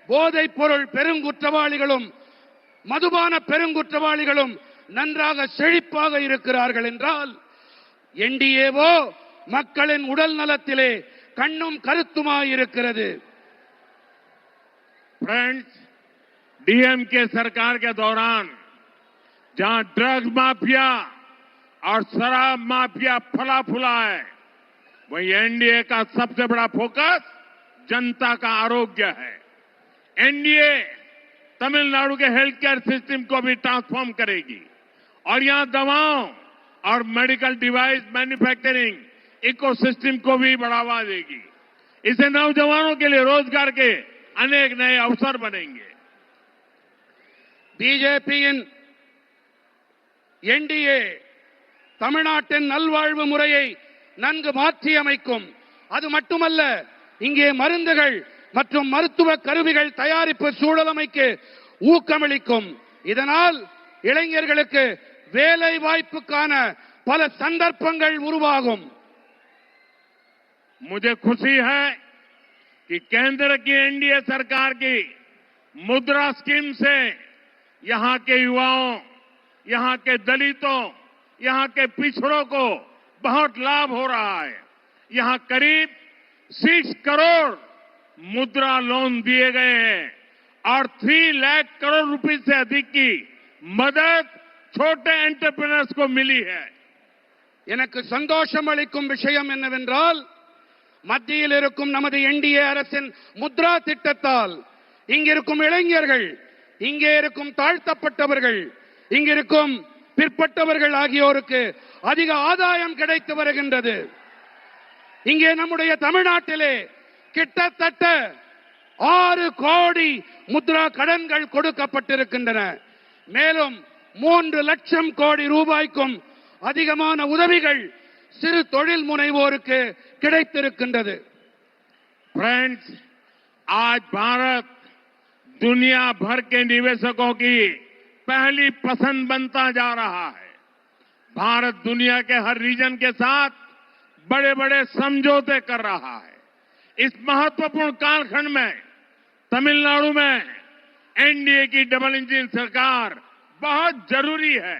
போதைப் பொருள் பெருங்குற்றவாளிகளும் மதுபான பெருங்குற்றவாளிகளும் நன்றாக செழிப்பாக இருக்கிறார்கள் என்றால், என்டிஏவோ மக்களின் உடல் நலத்திலே கண்ணும் கருத்துமாயிருக்கிறது. फ्रेंड्स, डीएमके सरकार के दौरान जहां ड्रग्स माफिया और शराब माफिया फला फूला है, वहीं एनडीए का सबसे बड़ा फोकस जनता का आरोग्य है। एनडीए तमिलनाडु के हेल्थ केयर सिस्टम को भी ट्रांसफॉर्म करेगी और यहां दवाओं और मेडिकल डिवाइस मैन्युफैक्चरिंग इकोसिस्टम को भी बढ़ावा देगी। इससे नौजवानों के लिए रोजगार के अनेक नए अवसर बनेंगे। பிஜேபியின் என்டிஏ தமிழ்நாட்டின் நல்வாழ்வு முறையை நன்கு மாற்றியமைக்கும். அது மட்டுமல்ல, இங்கே மருந்துகள் மற்றும் மருத்துவ கருவிகள் தயாரிப்பு சூழலமைக்கு ஊக்கமளிக்கும். இதனால் இளைஞர்களுக்கு வேலை வாய்ப்புக்கான பல சந்தர்ப்பங்கள் உருவாகும். मुझे खुशी है कि केंद्र की एनडीए सरकार की मुद्रा स्कीम से यहां के युवाओं, यहां के दलितों, यहां के पिछड़ों को बहुत लाभ हो रहा है। यहां करीब 6 करोड़ मुद्रा लोन दिए गए हैं और 3 लाख करोड़ रुपए से अधिक की मदद छोटे एंटरप्रेन्योर्स को मिली है। எனக்கு சந்தோஷம் அளிக்கும் விஷயம் என்னவென்றால், மத்தியில் இருக்கும் நமது என்டிஏ அரசின் முத்ரா திட்டத்தால் இங்கிருக்கும் இளைஞர்கள், இங்கே இருக்கும் தாழ்த்தப்பட்டவர்கள், இங்கிருக்கும் பிற்பட்டவர்கள் ஆகியோருக்கு அதிக ஆதாயம் கிடைத்து வருகின்றது. இங்கே நம்முடைய தமிழ்நாட்டிலே கிட்டத்தட்ட 6 கோடி முத்ரா கடன்கள் கொடுக்கப்பட்டிருக்கின்றன. மேலும் 3 லட்சம் கோடி ரூபாய்க்கும் அதிகமான உதவிகள் சிறு தொழில் முனைவோருக்கு கிடைத்திருக்கின்றது. फ्रेंड्स, आज भारत दुनिया भर के निवेशकों की पहली पसंद बनता जा रहा है। भारत दुनिया के हर रीजन के साथ बड़े बड़े समझौते कर रहा है। इस महत्वपूर्ण कालखंड में तमिलनाडु में एनडीए की डबल इंजन सरकार बहुत जरूरी है।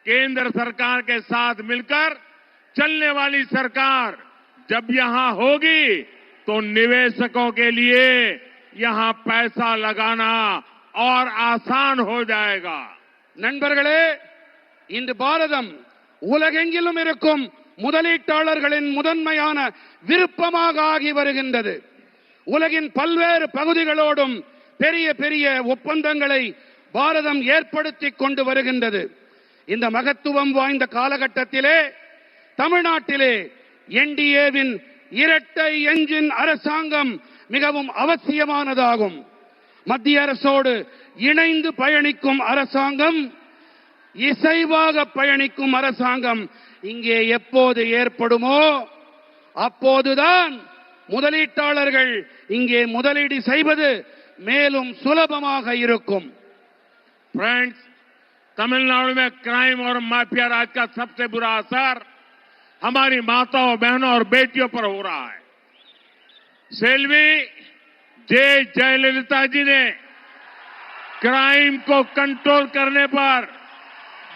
केंद्र सरकार के साथ मिलकर चलने वाली सरकार जब यहां होगी तो निवेशकों के लिए यहां पैसा लगाना और आसान हो जाएगा। நண்பர்களே, இன்று பாரதம் உலகெங்கிலும் இருக்கும் முதலீட்டாளர்களின் முதன்மையான விருப்பமாக ஆகி வருகின்றது. உலகின் பல்வேறு பகுதிகளோடும் பெரிய பெரிய ஒப்பந்தங்களை பாரதம் ஏற்படுத்திக் கொண்டு வருகின்றது. இந்த மகத்துவம் வாய்ந்த காலகட்டத்திலே தமிழ்நாட்டிலே என்டிஏவின் இரட்டை என்ஜின் அரசாங்கம் மிகவும் அவசியமானதாகும். மத்திய அரசோடு இணைந்து பயணிக்கும் அரசாங்கம், இசைவாக பயணிக்கும் அரசாங்கம் இங்கே எப்போது ஏற்படுமோ அப்போதுதான் முதலீட்டாளர்கள் இங்கே முதலீடு செய்வது மேலும் சுலபமாக இருக்கும். फ्रेंड्स, तमिलनाडु में क्राइम और माफिया राज का सबसे बुरा असर हमारी माताओं, बहनों और बेटियों पर हो रहा है। सेल्वी जयललिता जी ने क्राइम को कंट्रोल करने पर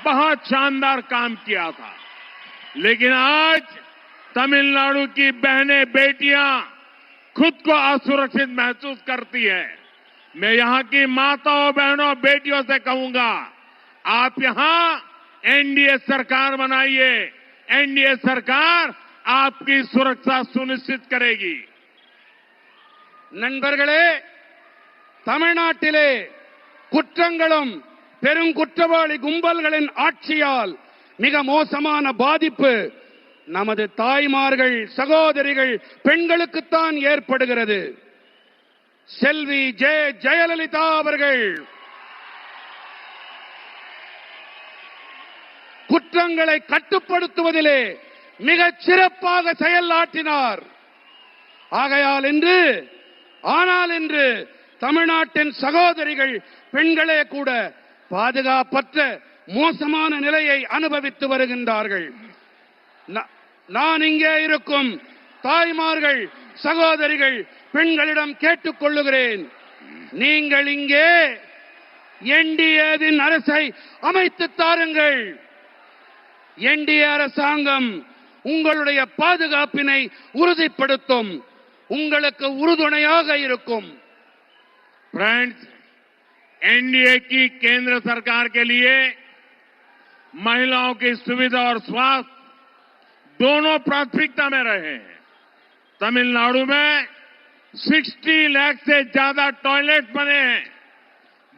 बहुत शानदार काम किया था, लेकिन आज तमिलनाडु की बहनें, बेटियां खुद को असुरक्षित महसूस करती हैं। मैं यहां की माताओं, बहनों, बेटियों से कहूंगा, आप यहां एनडीए सरकार बनाइए। एनडीए सरकार आपकी सुरक्षा सुनिश्चित करेगी। நண்பர்களே, தமிழ்நாட்டிலே குற்றங்களும் பெருங்குற்றவாளி கும்பல்களின் ஆட்சியால் மிக மோசமான பாதிப்பு நமது தாய்மார்கள், சகோதரிகள், பெண்களுக்குத்தான் ஏற்படுகிறது. செல்வி ஜெயலலிதா அவர்கள் குற்றங்களை கட்டுப்படுத்துவதிலே மிகச் சிறப்பாக செயலாற்றினார். ஆகையால் இன்று தமிழ்நாட்டின் சகோதரிகள், பெண்களே கூட பாதுகாப்பற்ற மோசமான நிலையை அனுபவித்து வருகின்றார்கள். நான் இங்கே இருக்கும் தாய்மார்கள், சகோதரிகள், பெண்களிடம் கேட்டுக் கொள்ளுகிறேன், நீங்கள் இங்கே என்டிஏவின் அரசை அமைத்து தாருங்கள். என்டிஏ அரசாங்கம் உங்களுடைய பாதுகாப்பினை உறுதிப்படுத்தும், உங்களுக்கு உறுதுணையாக இருக்கும். फ्रेंड्स, एनडीए की केंद्र सरकार के लिए महिलाओं की सुविधा और स्वास्थ्य दोनों प्राथमिकता में रहे हैं। तमिलनाडु में 60 लाख से ज्यादा टॉयलेट बने हैं,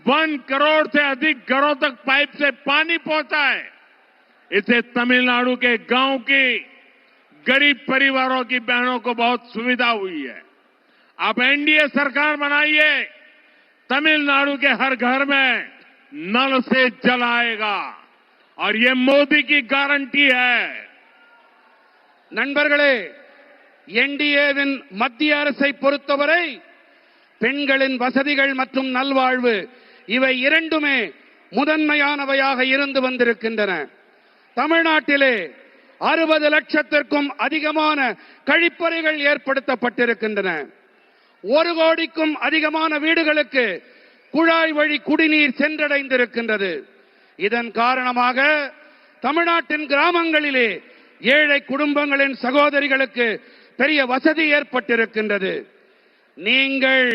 1 करोड़ से अधिक घरों तक पाइप से पानी पहुंचा है। इससे तमिलनाडु के गांव की गरीब परिवारों की बहनों को बहुत सुविधा हुई है। अब एनडीए सरकार बनाइए, तमिलनाडु के हर घर में नल से जल आएगा और ये मोदी की गारंटी है। நண்பர்களே, என்டிஏவின் மத்திய அரசை பொறுத்தவரை பெண்களின் வசதிகள் மற்றும் நல்வாழ்வு இவை இரண்டுமே முதன்மையானவையாக இருந்து வந்திருக்கின்றன. தமிழ்நாட்டிலே 60 லட்சத்திற்கும் அதிகமான கழிப்பறைகள் ஏற்படுத்தப்பட்டிருக்கின்றன. 1 கோடிக்கும் அதிகமான வீடுகளுக்கு குழாய் வழி குடிநீர் சென்றடைந்திருக்கின்றது. இதன் காரணமாக தமிழ்நாட்டின் கிராமங்களிலே ஏழை குடும்பங்களின் சகோதரிகளுக்கு பெரிய வசதி ஏற்பட்டிருக்கின்றது. நீங்கள்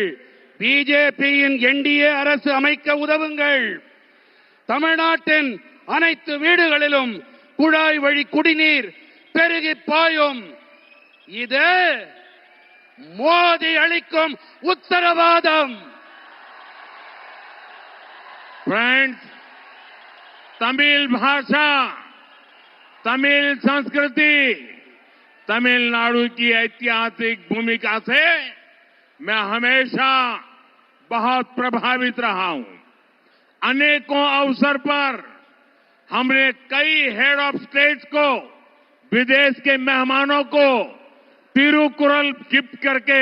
பிஜேபியின் என்டிஏ அரசு அமைக்க உதவுங்கள். தமிழ்நாட்டின் அனைத்து வீடுகளிலும் குழாய் வழி குடிநீர் பெருகி பாயும். இது மோடி அளிக்கும் உத்தரவாதம். फ्रेंड्स, तमिल भाषा, तमिल संस्कृति, तमिलनाडु की ऐतिहासिक भूमिका से मैं हमेशा बहुत प्रभावित रहा हूं। अनेकों अवसर पर हमने कई हेड ऑफ स्टेट्स को, विदेश के मेहमानों को तिरुकुरल गिफ्ट करके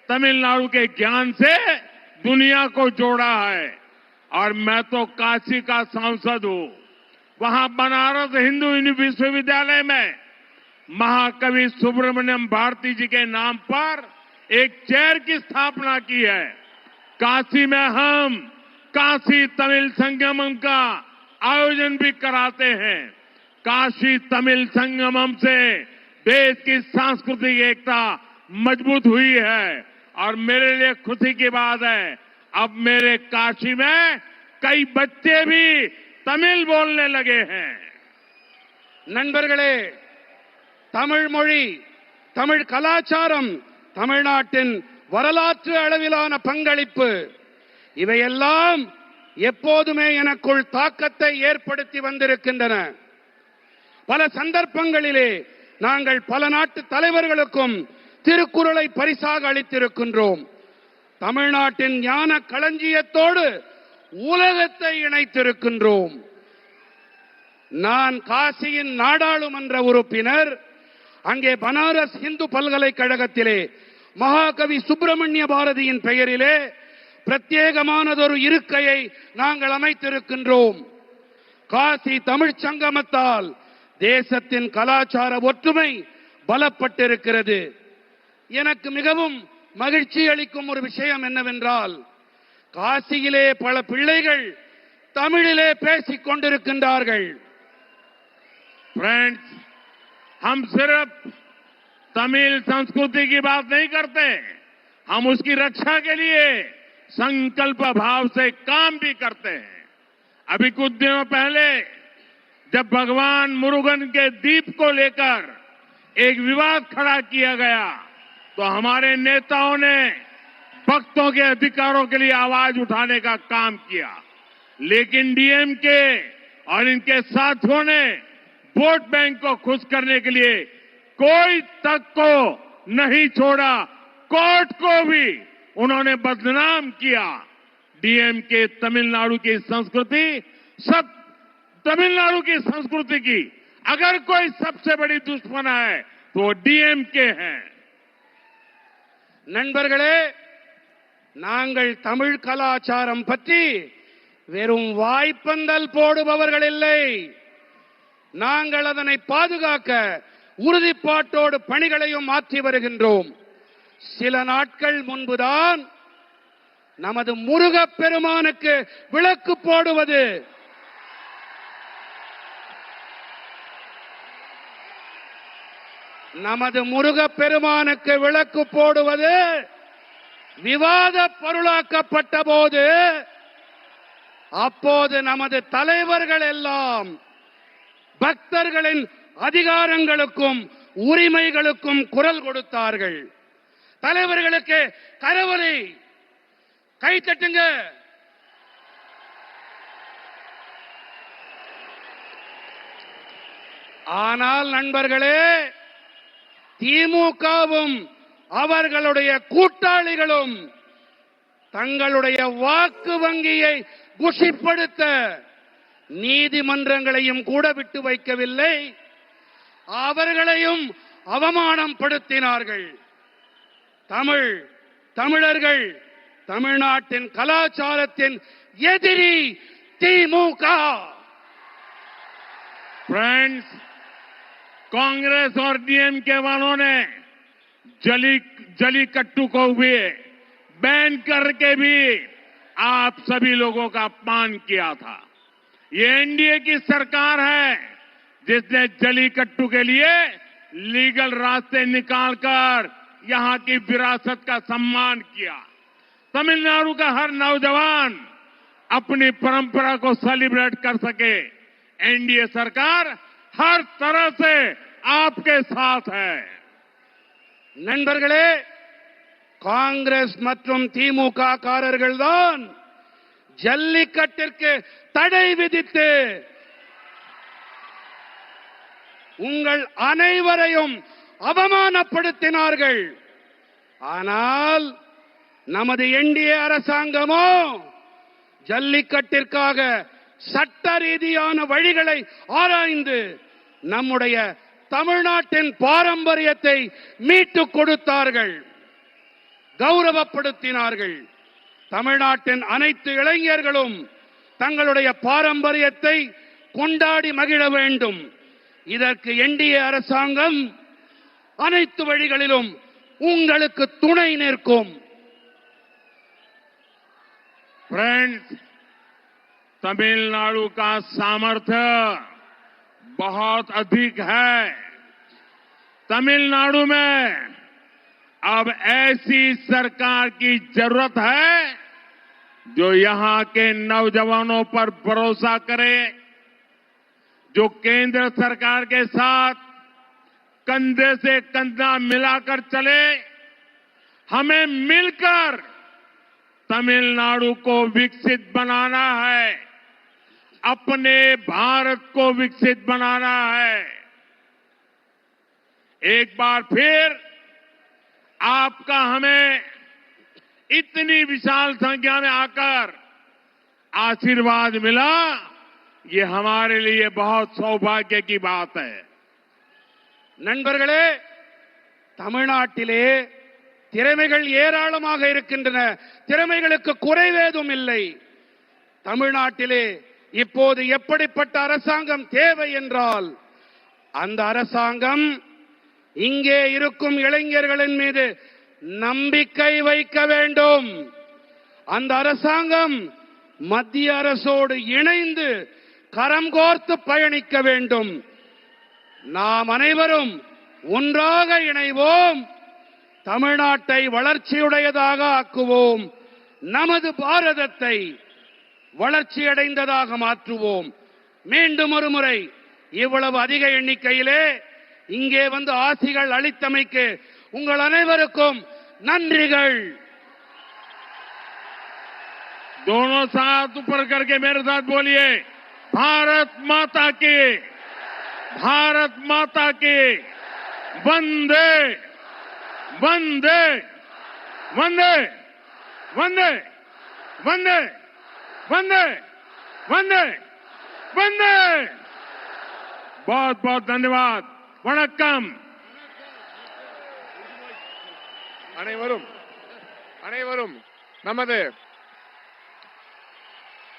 तमिलनाडु के ज्ञान से दुनिया को जोड़ा है। और मैं तो काशी का सांसद हूं। वहां बनारस हिंदू विश्वविद्यालय में महाकवि सुब्रमण्यम भारती जी के नाम पर एक चेयर की स्थापना की है। काशी में हम काशी तमिल संगमम का आयोजन भी कराते हैं। काशी तमिल संगमम से देश की सांस्कृतिक एकता मजबूत हुई है और मेरे लिए खुशी की बात है, अब मेरे काशी में कई बच्चे भी तमिल बोलने लगे हैं। நண்பர்களே, தமிழ் மொழி, தமிழ் கலாச்சாரம், தமிழ்நாட்டின் வரலாற்று அளவிலான பங்களிப்பு இவையெல்லாம் எப்போதுமே எனக்குள் தாக்கத்தை ஏற்படுத்தி வந்திருக்கின்றன. பல சந்தர்ப்பங்களிலே நாங்கள் பல நாட்டு தலைவர்களுக்கும் திருக்குறளை பரிசாக அளித்திருக்கின்றோம். தமிழ்நாட்டின் ஞான களஞ்சியத்தோடு உலகத்தை இணைத்திருக்கின்றோம். நான் காசியின் நாடாளுமன்ற உறுப்பினர். அங்கே பனாரஸ் இந்து பல்கலைக்கழகத்திலே மகாகவி சுப்பிரமணிய பாரதியின் பெயரிலே பிரத்யேகமானதொரு இருக்கையை நாங்கள் அமைத்திருக்கின்றோம். காசி தமிழ்ச் சங்கமத்தால் தேசத்தின் கலாச்சார ஒற்றுமை பலப்பட்டிருக்கிறது. எனக்கு மிகவும் மகிழ்ச்சி அளிக்கும் ஒரு விஷயம் என்னவென்றால், காசியிலே பல பிள்ளைகள் தமிழிலே பேசிக் கொண்டிருக்கின்றார்கள். फ्रेंड्स, हम सिर्फ तमिल संस्कृति की बात नहीं करते, हम उसकी रक्षा के लिए संकल्प भाव से काम भी करते हैं। अभी कुछ दिनों पहले जब भगवान मुरुगन के द्वीप को लेकर एक विवाद खड़ा किया गया तो हमारे नेताओं ने भक्तों के अधिकारों के लिए आवाज उठाने का काम किया, लेकिन डीएमके और इनके साथियों ने वोट बैंक को खुश करने के लिए कोई तक को नहीं छोड़ा, कोर्ट को भी उन्होंने बदनाम किया। डीएमके तमिलनाडु की संस्कृति, सब तमिलनाडु की संस्कृति की अगर कोई सबसे बड़ी दुश्मन है तो वो डीएमके है। நண்பர்களே, நாங்கள் தமிழ் கலாச்சாரம் பற்றி வெறும் வாய்ப்பந்தல் போடுபவர்கள் இல்லை. நாங்கள் அதனை பாதுகாக்க உறுதிப்பாட்டோடு பணிகளையும் மாற்றி வருகின்றோம். சில நாட்கள் முன்புதான் நமது முருகப்பெருமானுக்கு விளக்கு போடுவது, நமது முருகப்பெருமானுக்கு விளக்கு போடுவது விவாத பொருளாக்கப்பட்ட போது, அப்போது நமது தலைவர்கள் எல்லாம் பக்தர்களின் அதிகாரங்களுக்கும் உரிமைகளுக்கும் குரல் கொடுத்தார்கள். தலைவர்களுக்கு கரவொலி, கை தட்டுங்க. ஆனால் நண்பர்களே, திமுகவும் அவர்களுடைய கூட்டாளிகளும் தங்களுடைய வாக்கு வங்கியை குஷிப்படுத்த நீதிமன்றங்களையும் கூட விட்டு வைக்கவில்லை, அவர்களையும் அவமானம் படுத்தினார்கள். தமிழர்கள் தமிழ்நாட்டின் கலாச்சாரத்தின் எதிரி திமுக. फ्रेंड्स, कांग्रेस और डीएमके वालों ने जलीकट्टू को भी बैन करके भी आप सभी लोगों का अपमान किया था। ये एनडीए की सरकार है जिसने जलीकट्टू के लिए लीगल रास्ते निकालकर यहां की विरासत का सम्मान किया। तमिलनाडु का हर नौजवान अपनी परंपरा को सेलिब्रेट कर सके, एनडीए सरकार हर तरह से आपके साथ है। நண்பர்களே, காங்கிரஸ் மற்றும் திமுக காரர்கள் தான் ஜல்லிக்கட்டிற்கு தடை விதித்து உங்கள் அனைவரையும் அவமானப்படுத்தினார்கள். ஆனால் நமது என்டிஏ அரசாங்கமோ ஜல்லிக்கட்டிற்காக சட்ட ரீதியான வழிகளை ஆராய்ந்து நம்முடைய தமிழ்நாட்டின் பாரம்பரியத்தை மீட்டுக் கொடுத்தார்கள், கௌரவப்படுத்தினார்கள். தமிழ்நாட்டின் அனைத்து இளைஞர்களும் தங்களுடைய பாரம்பரியத்தை கொண்டாடி மகிழ வேண்டும். இதற்கு என்டிஏ அரசாங்கம் அனைத்து வழிகளிலும் உங்களுக்கு துணை நிற்கும். फ्रेंड्स, तमिलनाडु का सामर्थ्य बहुत अधिक है। तमिलनाडु में अब ऐसी सरकार की जरूरत है जो यहां के नौजवानों पर भरोसा करे, जो केंद्र सरकार के साथ कंधे से कंधा मिलाकर चले। हमें मिलकर तमिलनाडु को विकसित बनाना है, अपने भारत को विकसित बनाना है। एक बार फिर आपका हमें इतनी विशाल संख्या में आकर आशीर्वाद मिला, ये हमारे लिए बहुत सौभाग्य की बात है। நண்பர்களே, தமிழ்நாட்டிலே திறமைகள் ஏராளமாக இருக்கின்றன, திறமைகளுக்கு குறைவேதும் இல்லை. தமிழ்நாட்டிலே இப்போது எப்படிப்பட்ட அரசாங்கம் தேவை என்றால், அந்த அரசாங்கம் இங்கே இருக்கும் இளைஞர்களின் மீது நம்பிக்கை வைக்க வேண்டும். அந்த அரசாங்கம் மத்திய அரசோடு இணைந்து கரம் கோர்த்து பயணிக்க வேண்டும். நாம் அனைவரும் ஒன்றாக இணைவோம், தமிழ்நாட்டை வளர்ச்சியுடையதாக ஆக்குவோம், நமது பாரதத்தை வளர்ச்சியடைந்ததாக மாற்றுவோம். மீண்டும் ஒரு முறை இவ்வளவு அதிக எண்ணிக்கையிலே இங்கே வந்து ஆசிகள் அளித்தமைக்கு உங்கள் அனைவருக்கும் நன்றிகள். दोनों साथ ऊपर करके मेरे साथ बोलिए, भारत माता की, भारत माता की, वंदे वंदे वंदे वंदे वंदे वंदे वंदे वंदे। बहुत बहुत धन्यवाद। वणक्कम। அனைவரும் நமது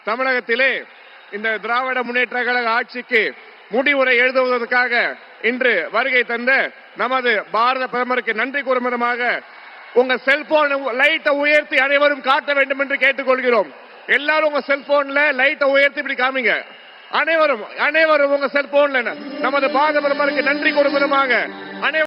தமிழகத்திலே இந்த திராவிட முன்னேற்ற கழக ஆட்சிக்கு முடிவுரை எழுதுவதற்காக இன்று வருகை தந்த நமது பாரத பிரதமருக்கு நன்றி கூறும் விதமாக உங்க செல்போன் லைட்டை உயர்த்தி அனைவரும் காட்ட வேண்டும் என்று கேட்டுக்கொள்கிறோம். எல்லாரும் உங்க செல்போன்ல லைட்டை உயர்த்தி இப்படி காமிங்க. அனைவரும் உங்க செல்போன்ல நமது பாரத பிரதமருக்கு நன்றி கூறும் விதமாக அனைவரும்